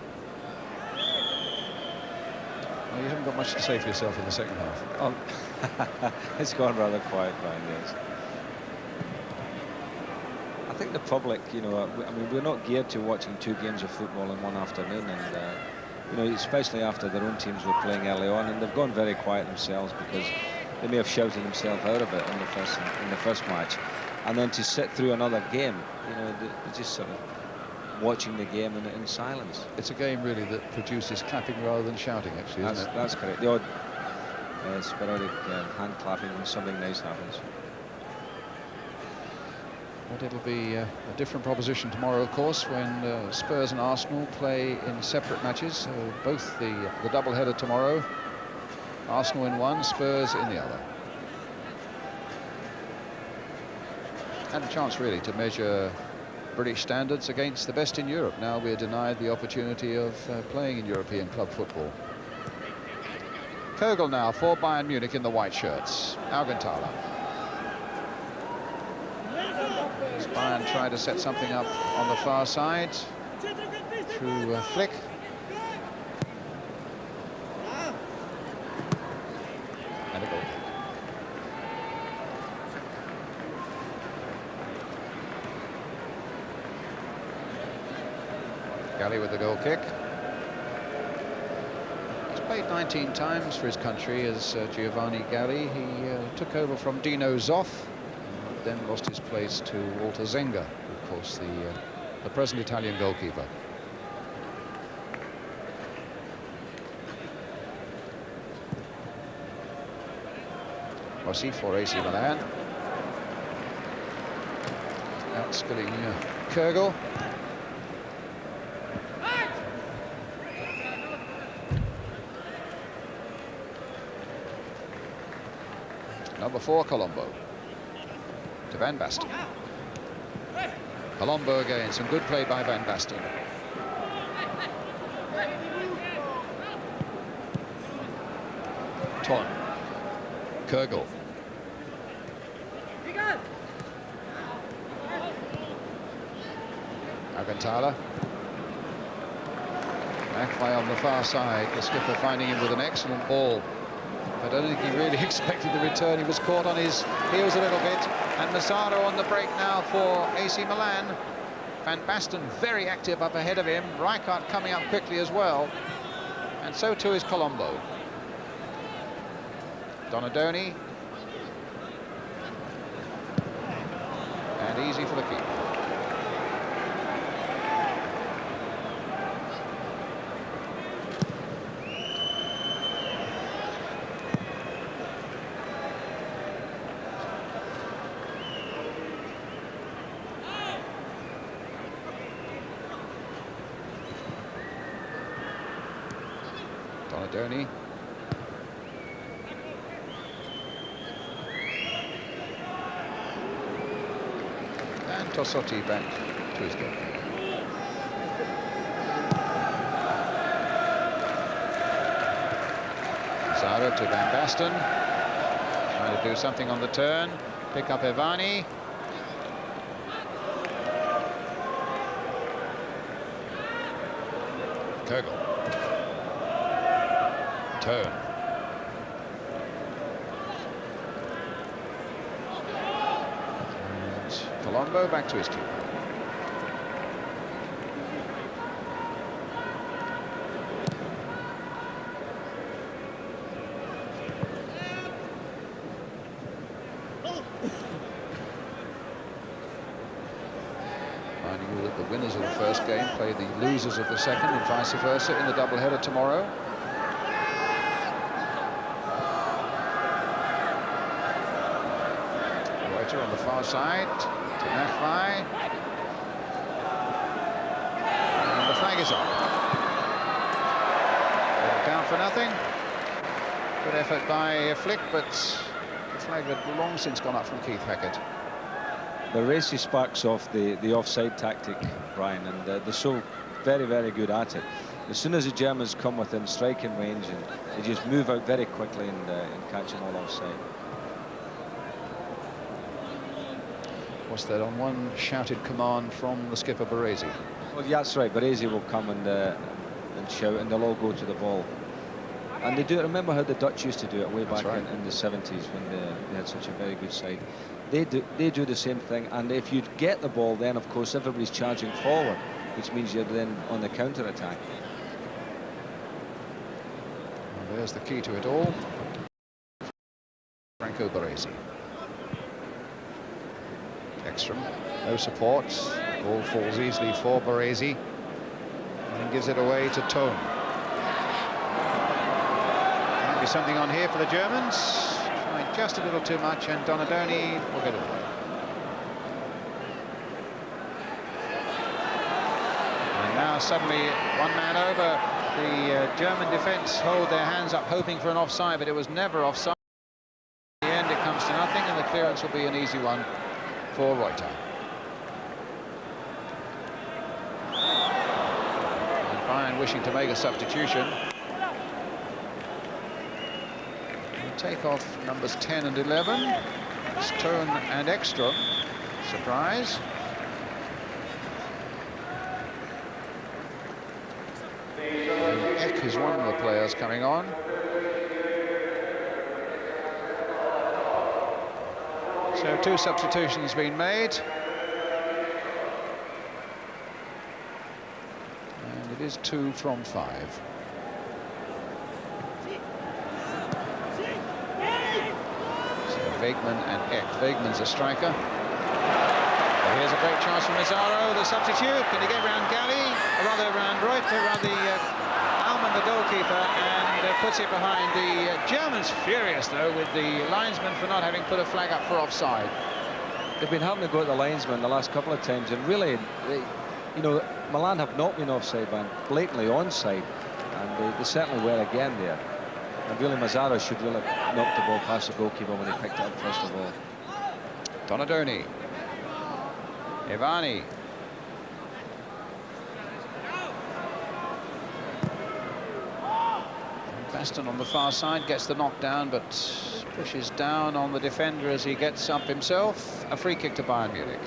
you haven't got much to say for yourself in the second half. Oh, it's gone rather quiet, Brian, yes. I think the public, you know, I mean, we're not geared to watching 2 games of football in one afternoon, and you know, especially after their own teams were playing early on, and they've gone very quiet themselves because they may have shouted themselves out of it in the first match, and then to sit through another game, you know, they just sort of watching the game in silence. It's a game really that produces clapping rather than shouting, actually, isn't it? That's correct. The odd sporadic hand clapping when something nice happens. But it'll be a different proposition tomorrow, of course, when Spurs and Arsenal play in separate matches. Both the double-header tomorrow, Arsenal in one, Spurs in the other. And a chance, really, to measure British standards against the best in Europe. Now we're denied the opportunity of playing in European club football. Kogel now for Bayern Munich in the white shirts. Augenthaler. Bayern try to set something up on the far side through Flick. And a goal. Galli with the goal kick. He's played 19 times for his country as Giovanni Galli. He took over from Dino Zoff, then lost his place to Walter Zenga, of course, the present Italian goalkeeper. Rossi for AC Milan. Outskilling Kogel. Number 4, Colombo. To Van Basten. Colombo again, some good play by Van Basten. Ton. Kogel. Augenthaler. Akfai on the far side, the skipper finding him with an excellent ball. I don't think he really expected the return. He was caught on his heels a little bit. And Massaro on the break now for AC Milan. Van Basten very active up ahead of him. Rijkaard coming up quickly as well. And so too is Colombo. Donadoni. And easy for the keeper. Donadoni. And Tossotti back to his goal. Zara to Van Basten. Trying to do something on the turn. Pick up Evani. Kogel. Turn. And Colombo back to his keeper. Reminding you that the winners of the first game play the losers of the second and vice versa in the doubleheader tomorrow. On the far side to Akfai. And the flag is up. Down for nothing. Good effort by Flick, but the flag had long since gone up from Keith Hackett. The racy sparks off the offside tactic, Brian, and they're so very, very good at it. As soon as the Germans come within striking range, and they just move out very quickly and catch them all offside. Was that on one shouted command from the skipper Baresi? Well, yeah, that's right. Baresi will come and shout, and they'll all go to the ball. And they do it. Remember how the Dutch used to do it way back in the 70s when they had such a very good side. They do the same thing. And if you get the ball, then of course everybody's charging forward, which means you're then on the counter attack. Well, there's the key to it all. Franco Baresi. Ekstrom, no support. Ball falls easily for Baresi and gives it away to Tone. Might be something on here for the Germans. Trying just a little too much, and Donadoni will get away. And now suddenly one man over. The German defence hold their hands up hoping for an offside, but it was never offside. In the end it comes to nothing, and the clearance will be an easy one for Reuter. And Bayern wishing to make a substitution. We'll take off numbers 10 and 11. Stone and Ekstrom. Surprise. Eck is one of the players coming on. So 2 substitutions been made. And it is 2 from 5. So Wegmann and Eck. Wegmann's a striker. Well, here's a great chance for Mazzaro, the substitute. Can he get round Galli? Or rather round Reuter, around the Alman, the goalkeeper, and puts it behind. The Germans furious, though, with the linesman for not having put a flag up for offside. They've been having to go at the linesman the last couple of times, and really, you know, Milan have not been offside, but blatantly onside, and they certainly were again there. And really, Mazzaro should really have knocked the ball past the goalkeeper when he picked it up first of all. Donadoni. Ivani. Baston on the far side gets the knockdown, but pushes down on the defender as he gets up himself. A free kick to Bayern Munich.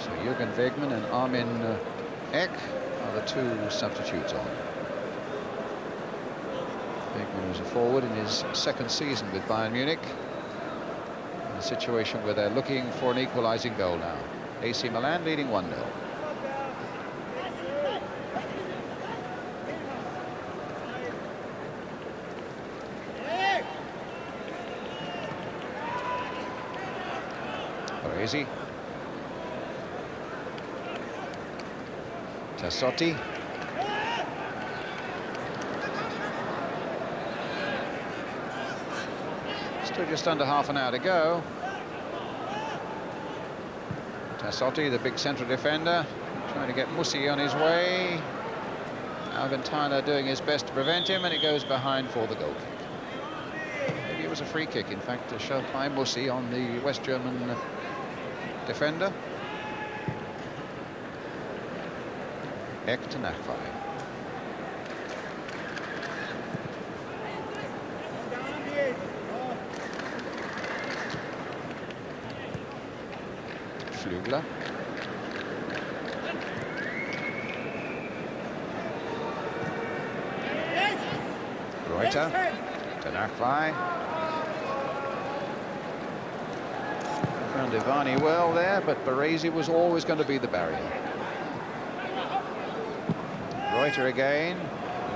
So Jürgen Wegmann and Armin Eck are the 2 substitutes on. Wegmann was a forward in his 2nd season with Bayern Munich. In a situation where they're looking for an equalising goal now. AC Milan leading 1-0. Baresi. Tassotti. Still just under half an hour to go. Tassotti, the big central defender, trying to get Musi on his way. Alventana doing his best to prevent him, and it goes behind for the goal kick. Maybe it was a free kick, in fact, shoved by Musi on the West German defender. Eck to Nachwey. Flügler. Reuter to Nachwey. Found Ivani well there, but Baresi was always going to be the barrier. Reuter again.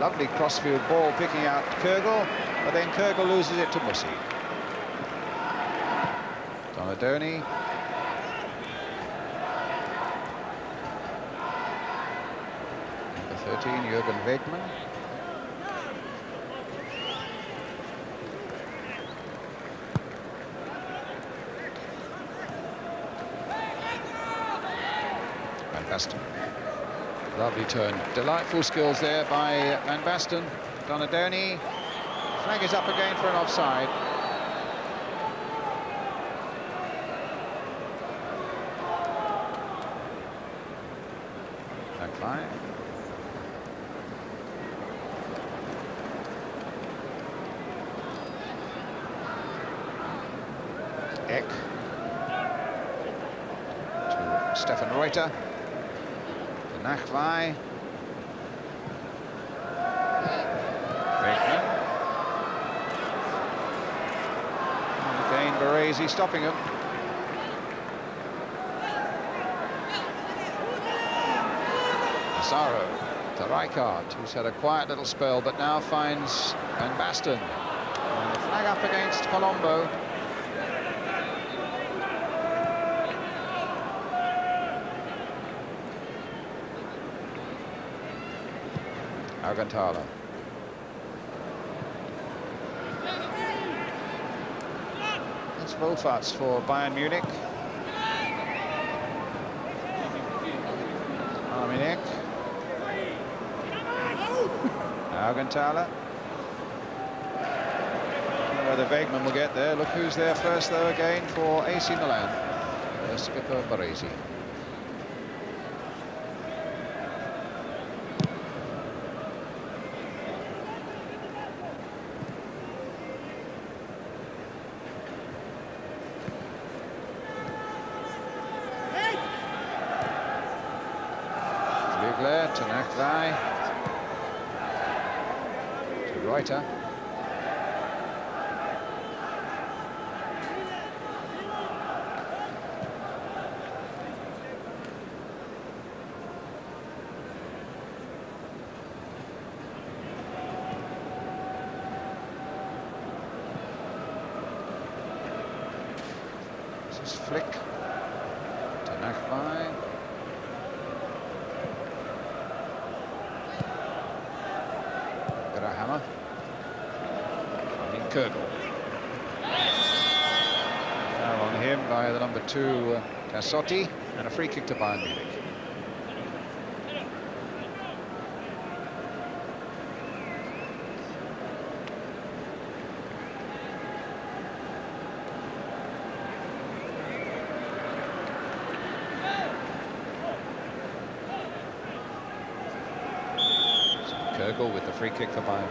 Lovely crossfield ball picking out Kürgel, but then Kürgel loses it to Musi. Donadoni. Number 13, Jürgen Wegmann. Van Basten. Lovely turn. Delightful skills there by Van Basten. Donadoni. Flag is up again for an offside. Back five. Eck. To Stefan Reuter. Nachwey. Wegmann. And again Baresi stopping him. Mazzaro to Rijkaard, who's had a quiet little spell but now finds Van Basten. And the flag flag up against Colombo. Alcantara. It's Wolfats for Bayern Munich. Arminek. Alcantara. Whether Wegman will get there. Look who's there first, though, again for AC Milan. The skipper, Baresi. Flügler to Nakvai. To Reuter. This is Flick to Nakvai. Hammer. Kurgel. Foul on him by the number 2 Tassotti, and a free kick to Bayern Munich. Kurgel with the free kick for Bayern.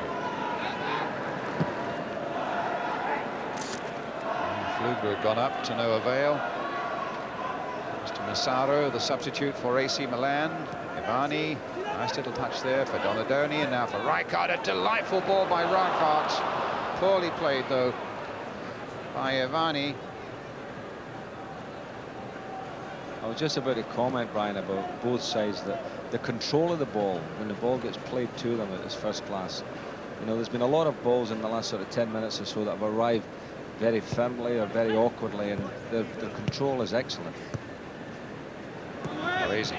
Flügler had gone up to no avail. Mr. Massaro, the substitute for AC Milan. Ivani, nice little touch there for Donadoni, and now for Rijkaard. A delightful ball by Rijkaard. Poorly played, though, by Ivani. I was just about to comment, Brian, about both sides, that the control of the ball, when the ball gets played to them, is first class. You know, there's been a lot of balls in the last sort of 10 minutes or so that have arrived very firmly or very awkwardly, and the control is excellent. Easy.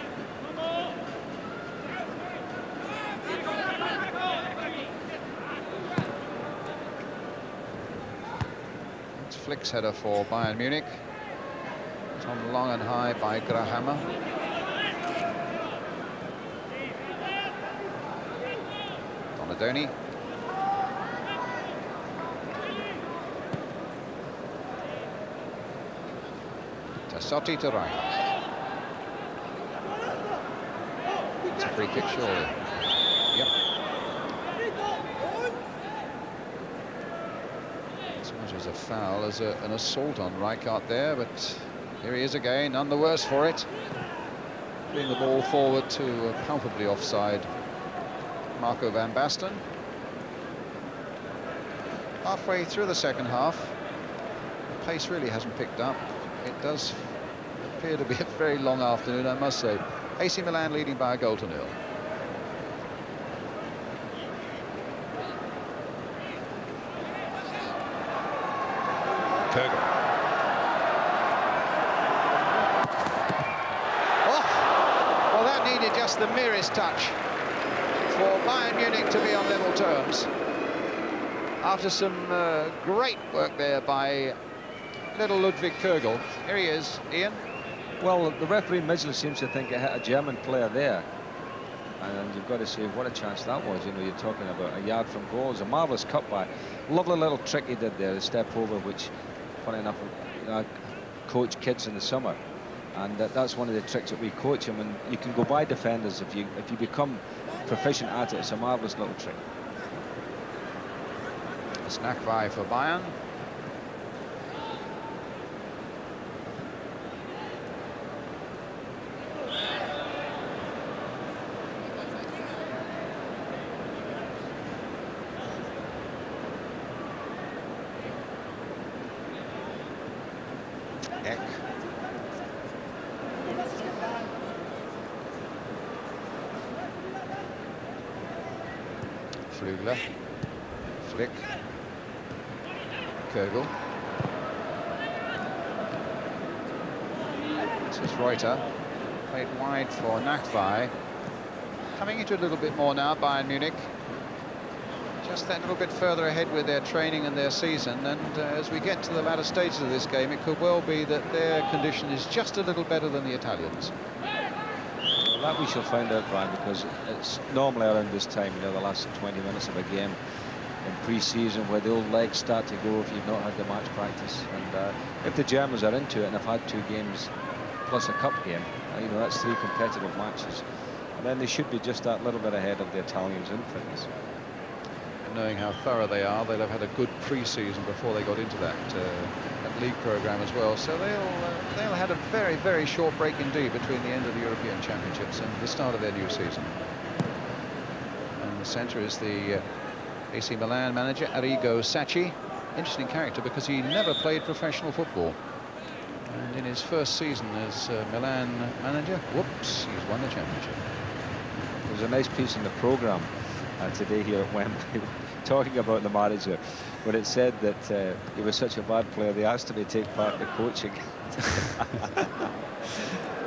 It's Flick's header for Bayern Munich. It's on long and high by Grahammer. Donadoni. Tassotti to Rijkaard. It's a free kick, surely. Yep. As much as a foul as an assault on Rijkaard there, but here he is again, none the worse for it. Putting the ball forward to palpably offside Marco van Basten. Halfway through the second half, the pace really hasn't picked up. It does appear to be a very long afternoon, I must say. AC Milan leading by a goal to 0. Kurgel. Oh, well, that needed just the merest touch for Bayern Munich to be on level terms. After some great work there by little Ludwig Kurgel. Here he is, Ian. Well, the referee Midgley seems to think it hit a German player there, and you've got to say what a chance that was. You know, you're talking about a yard from goal. It's a marvellous cutback. Lovely little trick he did there, the step over, which, funny enough, you know, I coach kids in the summer, and that's one of the tricks that we coach them. And you can go by defenders if you become proficient at it. It's a marvellous little trick. Snack by for Bayern. Flügler, Flick, Kogel. This is Reuter. Played wide for Nachwey. Coming into a little bit more now, Bayern Munich. Just that little bit further ahead with their training and their season, and as we get to the latter stages of this game, it could well be that their condition is just a little better than the Italians. Well, that we shall find out, Brian, because it's normally around this time, you know, the last 20 minutes of a game in pre-season, where the old legs start to go if you've not had the match practice. And if the Germans are into it and have had 2 games plus a cup game, you know, that's 3 competitive matches, and then they should be just that little bit ahead of the Italians in fitness. Knowing how thorough they are, they'll have had a good pre-season before they got into that league program as well. So they'll have a very, very short break indeed between the end of the European Championships and the start of their new season. And the centre is the AC Milan manager, Arrigo Sacchi. Interesting character because he never played professional football. And in his first season as Milan manager, whoops, he's won the championship. There's a nice piece in the programme today here at Wembley talking about the manager, but it said that he was such a bad player they asked him to take part in the coaching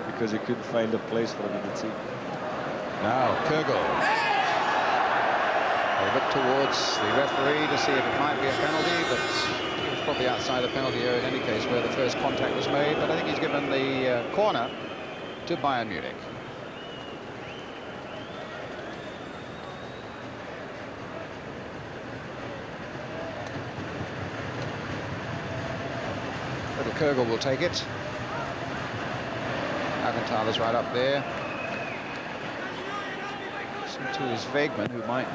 because he couldn't find a place for him in the team. Now Kogel. They look towards the referee to see if it might be a penalty, but it was probably outside the penalty area in any case where the first contact was made. But I think he's given the corner to Bayern Munich. Little Kogel will take it. Augenthaler's right up there. So too is Wegmann, who might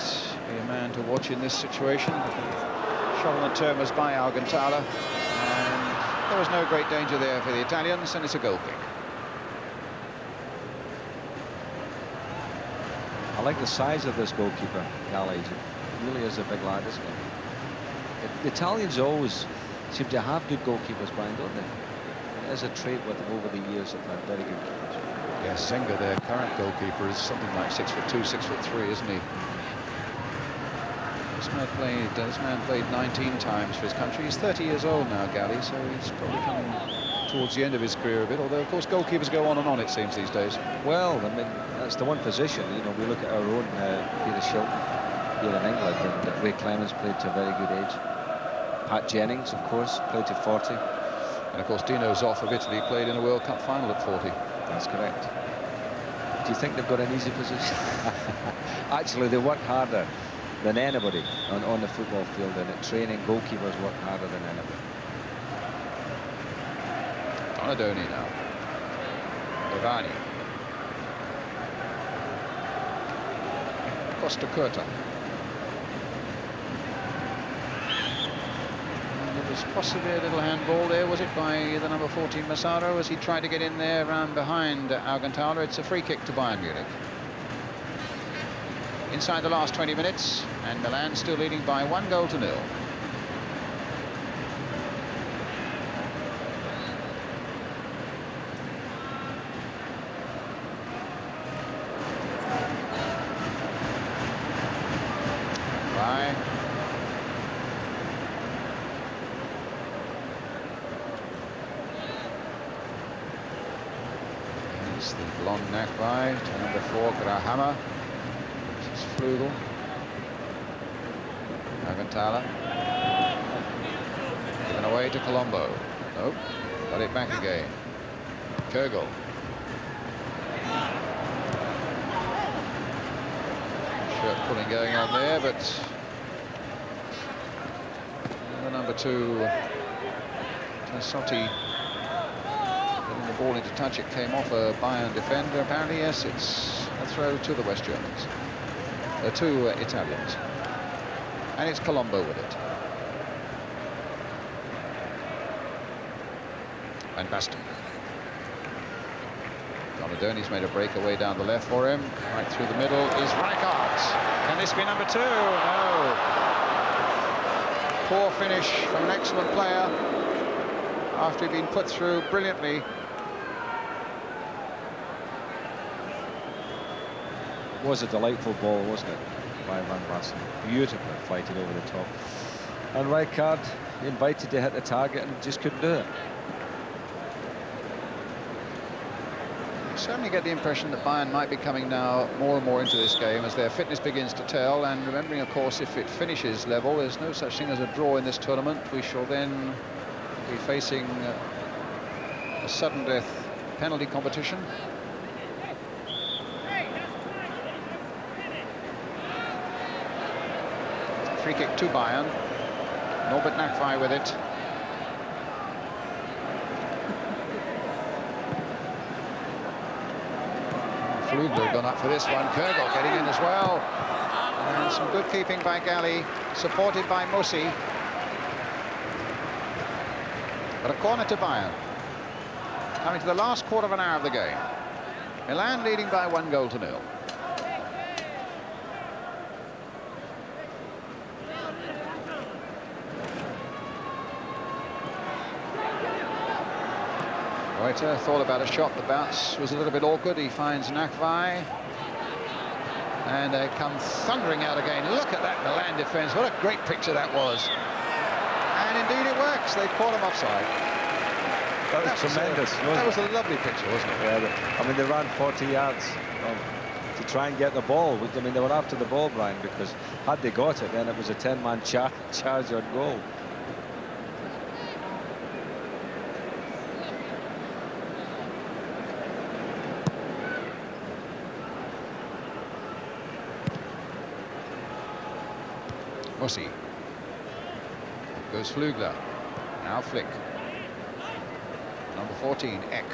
be a man to watch in this situation. Shot on the turn was by Augenthaler, and there was no great danger there for the Italians, and it's a goal kick. I like the size of this goalkeeper, Gallagher. He really is a big lad, isn't he? The Italians always seem to have good goalkeepers, Brian, don't they? It is a trait with them over the years that they're very good keepers. Yes, Senga, their current goalkeeper, is something like 6'2", 6'3", isn't he? This man played 19 times for his country. He's 30 years old now, Gally, so he's probably coming towards the end of his career a bit, although of course goalkeepers go on and on, it seems, these days. Well, I mean, that's the one position, you know, we look at our own Peter Shilton here in England, and Ray Clemens played to a very good age. Pat Jennings, of course, played to 40. And of course Dino Zoff of Italy played in a World Cup final at 40. That's correct. Do you think they've got an easy position? Actually, they work harder than anybody on the football field, and at training, goalkeepers work harder than anybody. Donadoni now. Ivani. Costa Curta. It was possibly a little handball there, was it, by the number 14 Massaro as he tried to get in there round behind Augenthaler. It's a free kick to Bayern Munich. Inside the last 20 minutes, and Milan still leading by 1-0. He's the blonde Nachwey to number 4, Grahammer. This is Flugel. Augenthaler. Given away to Colombo. Nope. Got it back again. Kogel. Shirt pulling going on there, but the number 2, Tassotti, getting the ball into touch. It came off a Bayern defender. Apparently, yes, it's a throw to the West Germans, to Italians, and it's Colombo with it. And Basten. Donadoni's made a breakaway down the left for him. Right through the middle is Rijkaard. Can this be number 2? No. Poor finish from an excellent player after he'd been put through brilliantly. It was a delightful ball, wasn't it, by Van Basten? Beautifully fighted over the top. And Rijkaard He invited to hit the target and just couldn't do it. You certainly get the impression that Bayern might be coming now more and more into this game as their fitness begins to tell, and remembering, of course, if it finishes level, there's no such thing as a draw in this tournament. We shall then be facing a sudden death penalty competition. Free kick to Bayern. Norbert Nachwey with it. Flugler gone up for this one. Kurgel getting in as well. And some good keeping by Galli, supported by Musi. But a corner to Bayern. Coming to the last quarter of an hour of the game. Milan leading by 1-0. Reuter thought about a shot. The bounce was a little bit awkward. He finds Nachwey. And they come thundering out again. Look at that Milan defence. What a great picture that was. And indeed it works. They caught him offside. That was tremendous. That was a lovely picture, wasn't it? Yeah, I mean, they ran 40 yards to try and get the ball. I mean, they were after the ball, Brian, because had they got it, then it was a 10-man charge on goal. Musi. Goes Flugler. Now Flick. Number 14, Eck.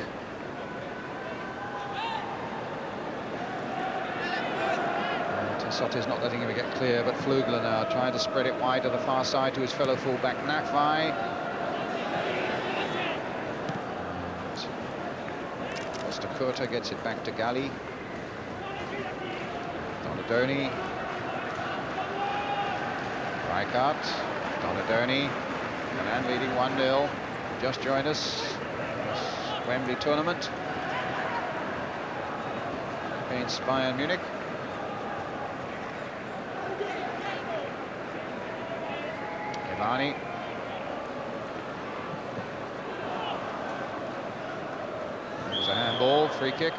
Sotte's not letting him get clear, but Flugler now trying to spread it wide to the far side to his fellow fullback Nachwey. Costa Curta gets it back to Galli. Donadoni. Rijkaard. Donadoni. Milan leading 1-0. Just joined us. This Wembley tournament against Bayern Munich. Ivani. There's a handball, free kick.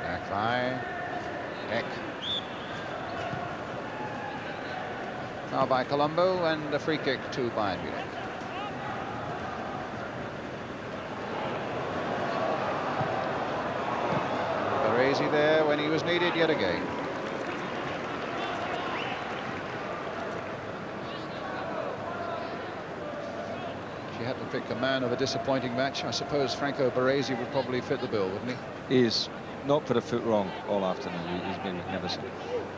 Nachwey. Eck. Now by Colombo, and a free kick to Bayern Munich. Baresi there when he was needed yet again. If you had to pick a man of a disappointing match, I suppose Franco Baresi would probably fit the bill, wouldn't he? He's not put a foot wrong all afternoon. He's been magnificent.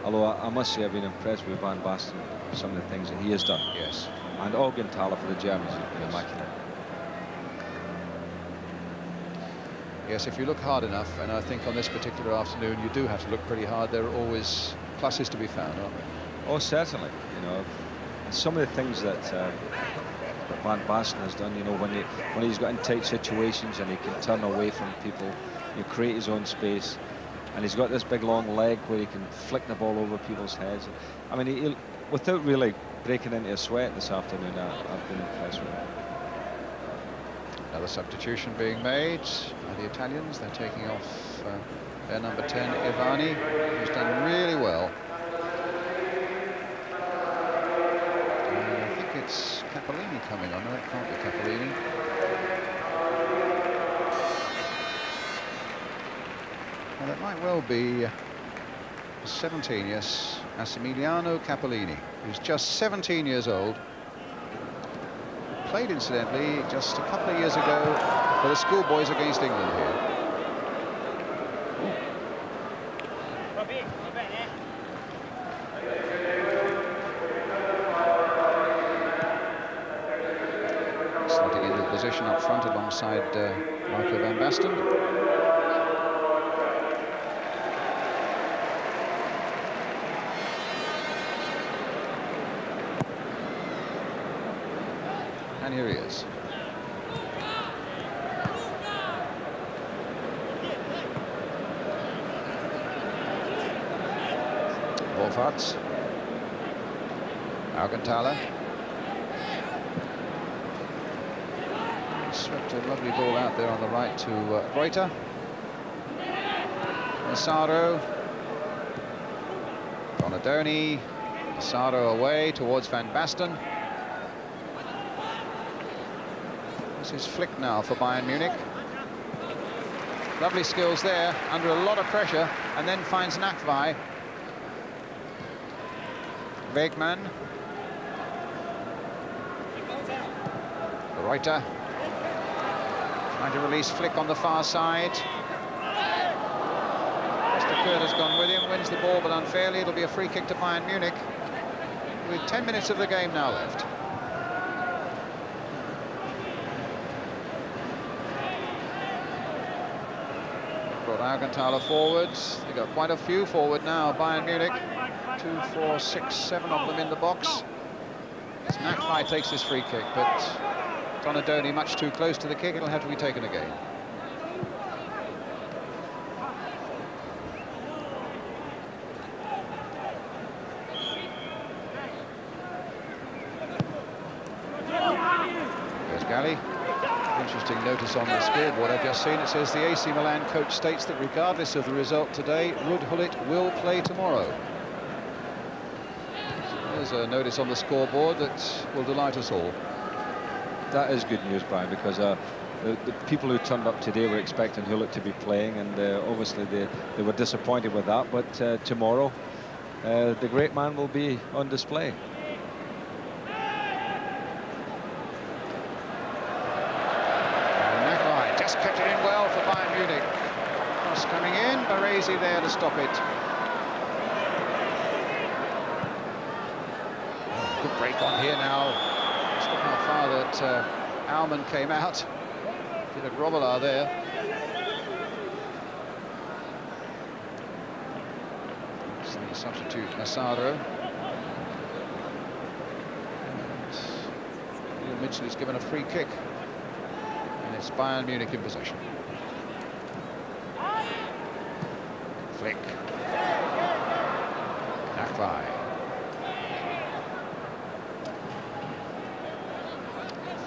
Although I must say I've been impressed with Van Basten, some of the things that he has done. Yes. And Augenthaler for the Germans has been immaculate. Yes, if you look hard enough, and I think on this particular afternoon you do have to look pretty hard, there are always pluses to be found, aren't there? Oh, certainly. You know, some of the things that Van Basten has done, you know, when he's got in tight situations and he can turn away from people, you create his own space, and he's got this big long leg where he can flick the ball over people's heads. I mean, he'll, without really breaking into a sweat this afternoon, I've been impressed with him. Another substitution being made by the Italians. They're taking off their number 10, Ivani, who's done really well. I think it's Capellini coming on. No, it can't be Capellini. Well, it might well be 17, yes, Massimiliano Capellini, who's just 17 years old. Played, incidentally, just a couple of years ago for the schoolboys against England here. Slotting into the position up front alongside Marco van Basten. And here he is. Wolfarts. Augenthaler. Swept a lovely ball out there on the right to Reuter. Massaro. Donadoni. Massaro away towards Van Basten. This is Flick now for Bayern Munich. Lovely skills there, under a lot of pressure, and then finds Nakvai. Wegmann. Reuter. Trying to release Flick on the far side. Mr. Kurt has gone with him, wins the ball, but unfairly. It'll be a free kick to Bayern Munich, with 10 minutes of the game now left. Brought Augenthaler forwards. They've got quite a few forward now, Bayern Munich. 2, 4, 6, 7 of them in the box. Nakvai takes this free kick, but Donadoni much too close to the kick. It'll have to be taken again. There's Galli. Interesting notice on the scoreboard I've just seen. It says the AC Milan coach states that regardless of the result today, Ruud Gullit will play tomorrow. There's a notice on the scoreboard that will delight us all. That is good news, Brian, because the people who turned up today were expecting Gullit to be playing, and obviously they were disappointed with that. But tomorrow, the great man will be on display. Nakvai just kept it in well for Bayern Munich. Cross coming in, Baresi there to stop it. Good break on here now. Just look how far that Alman came out. Did a grobbler there. So the substitute Massaro. And Mitchell is given a free kick. And it's Bayern Munich in possession. Flick. Nakvai.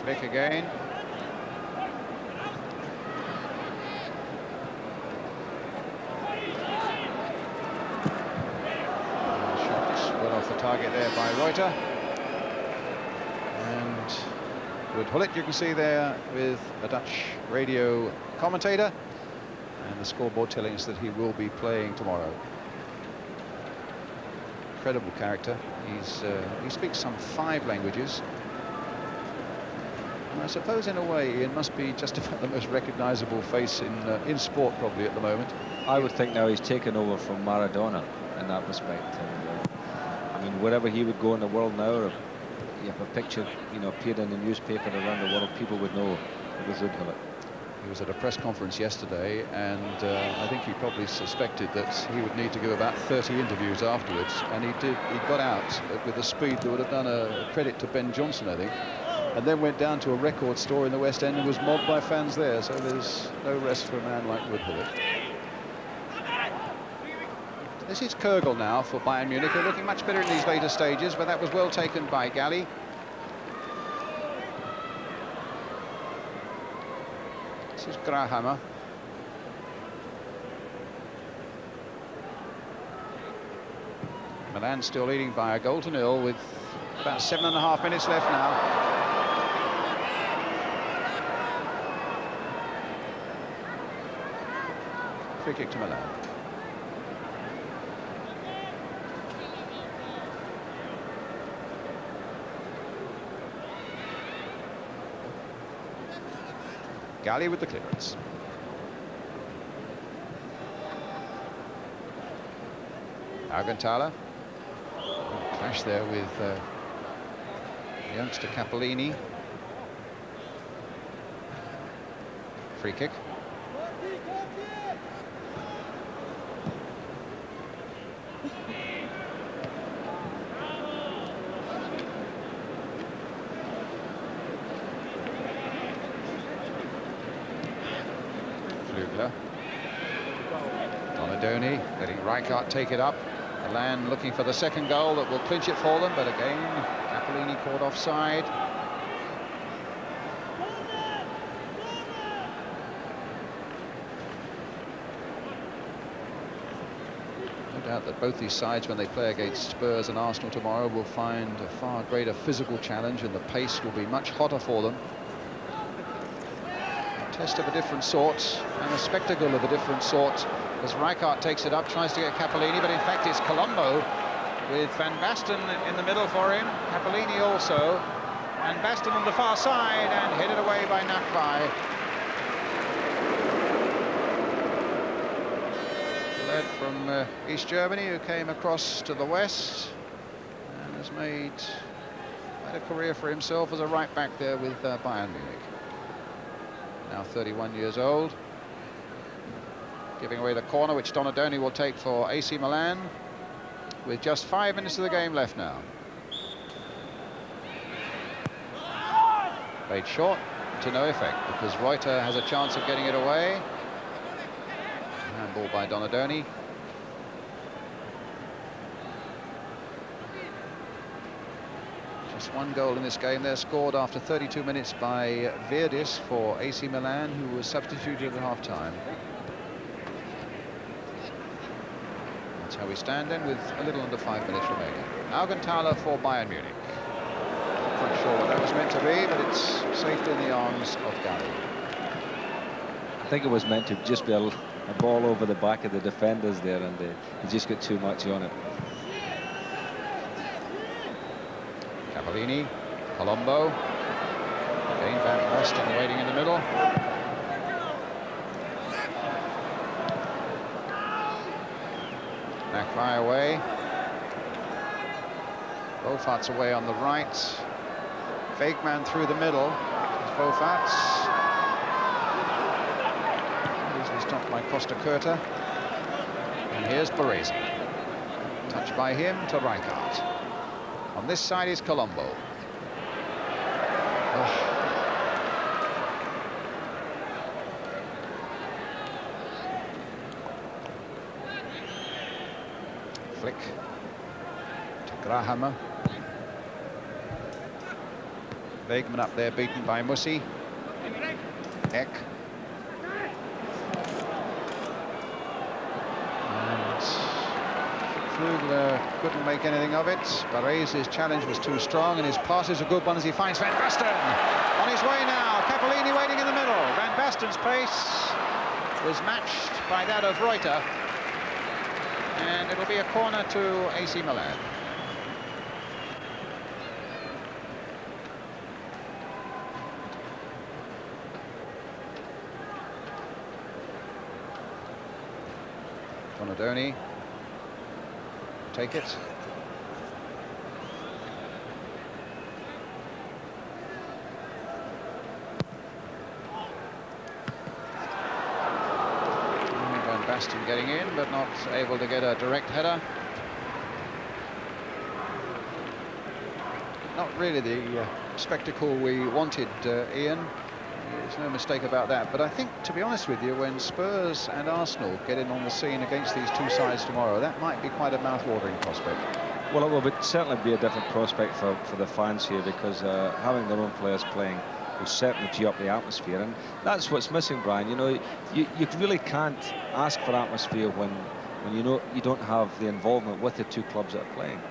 Flick again. Shot well off the target there by Reuter. And Ruud Gullit, you can see there with a Dutch radio commentator, and the scoreboard telling us that he will be playing tomorrow. Incredible character. He speaks some 5 languages. I suppose, in a way, Ian must be just about the most recognisable face in sport, probably, at the moment. I would think now he's taken over from Maradona in that respect. And, I mean, wherever he would go in the world now, or if a picture, appeared in the newspaper around the world, people would know it was Ruud Gullit. He was at a press conference yesterday, and I think he probably suspected that he would need to give about 30 interviews afterwards, and he did. He got out with a speed that would have done a credit to Ben Johnson, I think. And then went down to a record store in the West End and was mobbed by fans there. So there's no rest for a man like Ruud Gullit. This is Kürgel now for Bayern Munich. They're looking much better in these later stages, but that was well taken by Galli. This is Grahammer. Milan still leading by a goal to nil with about 7.5 minutes left now. Free kick to Milan. Galli with the clearance. Augenthaler. Clash there with youngster Cappellini. Free kick. Donadoni letting Rijkaard take it up, Milan looking for the second goal that will clinch it for them, but again, Capellini caught offside. No doubt that both these sides, when they play against Spurs and Arsenal tomorrow, will find a far greater physical challenge, and the pace will be much hotter for them. A test of a different sort, and a spectacle of a different sort, as Rijkaard takes it up, tries to get Capellini, but in fact it's Colombo with Van Basten in the middle for him. Capellini also, and Basten on the far side, and headed away by Nakbai. Led from East Germany, who came across to the west and has made quite a career for himself as a right back there with Bayern Munich. Now 31 years old. Giving away the corner, which Donadoni will take for AC Milan, with just 5 minutes of the game left now. Played short to no effect, because Reuter has a chance of getting it away. Handball by Donadoni. Just one goal in this game. They're scored after 32 minutes by Verdis for AC Milan, who was substituted at half-time. That's how we stand then, with a little under 5 minutes remaining. Augenthaler for Bayern Munich. Not quite sure what that was meant to be, but it's safely in the arms of Gary. I think it was meant to just be a ball over the back of the defenders there, and he just got too much on it. Capellini, Colombo, again Van Basten waiting in the middle. Nakbai away. Bofat's away on the right. Veigman through the middle. Bofat's easily stopped by Costa Curta. And here's Baresi. Touched by him to Rijkaard. On this side is Colombo. Oh. Flick to Grahammer. Veigman up there, beaten by Musi. Eck. And Flugler couldn't make anything of it. Baresi's challenge was too strong, and his pass is a good one as he finds Van Basten. On his way now, Capellini waiting in the middle. Van Basten's pace was matched by that of Reuter. And it'll be a corner to AC Milan. Donadoni, take it. Van Basten getting in, but not able to get a direct header. Not really the spectacle we wanted, Ian. There's no mistake about that. But I think, to be honest with you, when Spurs and Arsenal get in on the scene against these two sides tomorrow, that might be quite a mouth-watering prospect. Well, it will certainly be a different prospect for the fans here, because having their own players playing will certainly gee up the atmosphere, and that's what's missing, Brian. You know, you really can't ask for atmosphere when you know you don't have the involvement with the two clubs that are playing.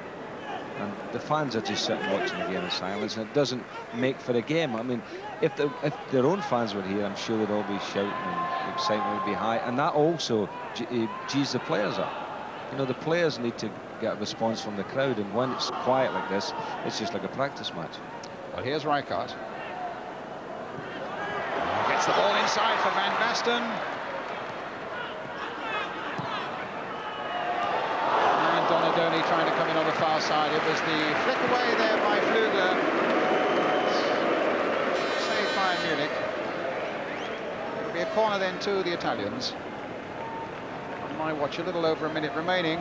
And the fans are just sitting watching the game in silence, and it doesn't make for a game. I mean, if their own fans were here, I'm sure they'd all be shouting and the excitement would be high, and that also gees the players up. You know, the players need to get a response from the crowd, and when it's quiet like this, it's just like a practice match. Well, here's Rijkaard. Gets the ball inside for Van Basten. And Donadoni trying to come in on the far side. It was the flick away there by Flugler. Saved by Munich. It'll be a corner then to the Italians. On my watch, a little over a minute remaining.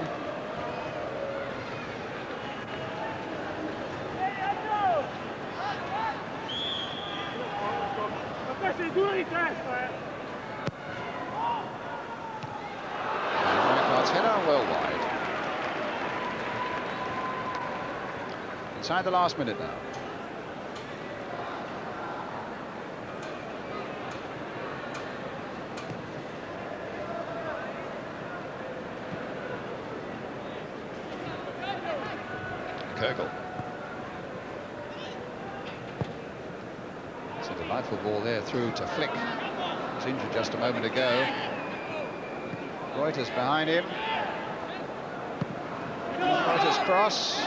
Rijkaard's header well wide. Inside the last minute now. Kirkle. It's a delightful ball there through to Flick. He was injured just a moment ago. Reuters behind him. Reuters cross.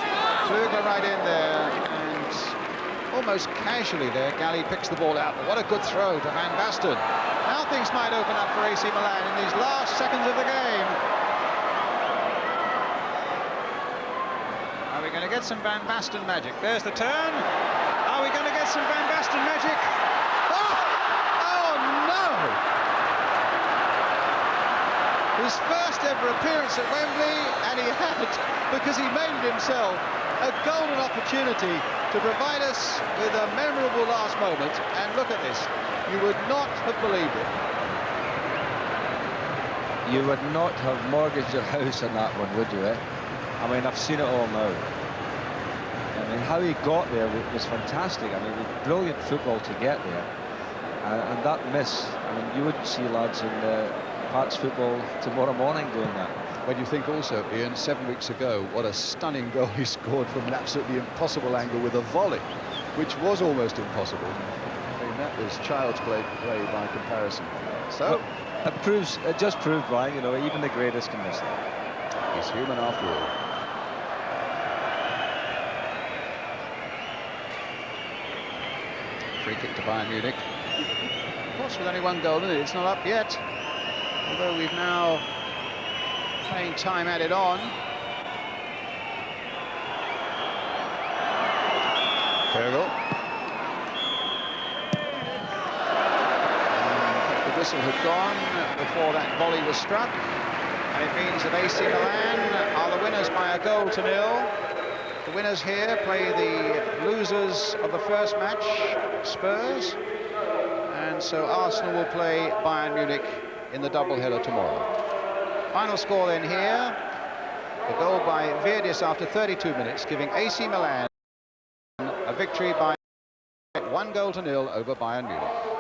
Flugler right in there, and almost casually there, Galley picks the ball out. But what a good throw to Van Basten. Now things might open up for AC Milan in these last seconds of the game. Are we going to get some Van Basten magic? There's the turn. Are we going to get some Van Basten magic? Oh no! His first ever appearance at Wembley, and he had, because he made it himself, a golden opportunity to provide us with a memorable last moment. And look at this. You would not have believed it. You would not have mortgaged your house on that one, would you, eh? I mean, I've seen it all now. I mean, how he got there was fantastic. I mean, it was brilliant football to get there. And that miss, I mean, you wouldn't see lads in Hearts football tomorrow morning doing that. When you think also, Ian, 7 weeks ago, what a stunning goal he scored from an absolutely impossible angle with a volley, which was almost impossible. I mean, that was child's play by comparison. So, well, it just proved, Brian, you know, even the greatest can miss that. He's human after all. Free kick to Bayern Munich. Of course, with only one goal in it, it's not up yet. Although we've now playing time added on. Kirkle. The whistle had gone before that volley was struck. And it means that AC Milan are the winners by a goal to nil. The winners here play the losers of the first match, Spurs. And so Arsenal will play Bayern Munich in the doubleheader tomorrow. Final score then here. The goal by Virdis after 32 minutes, giving AC Milan a victory by 1-0 over Bayern Munich.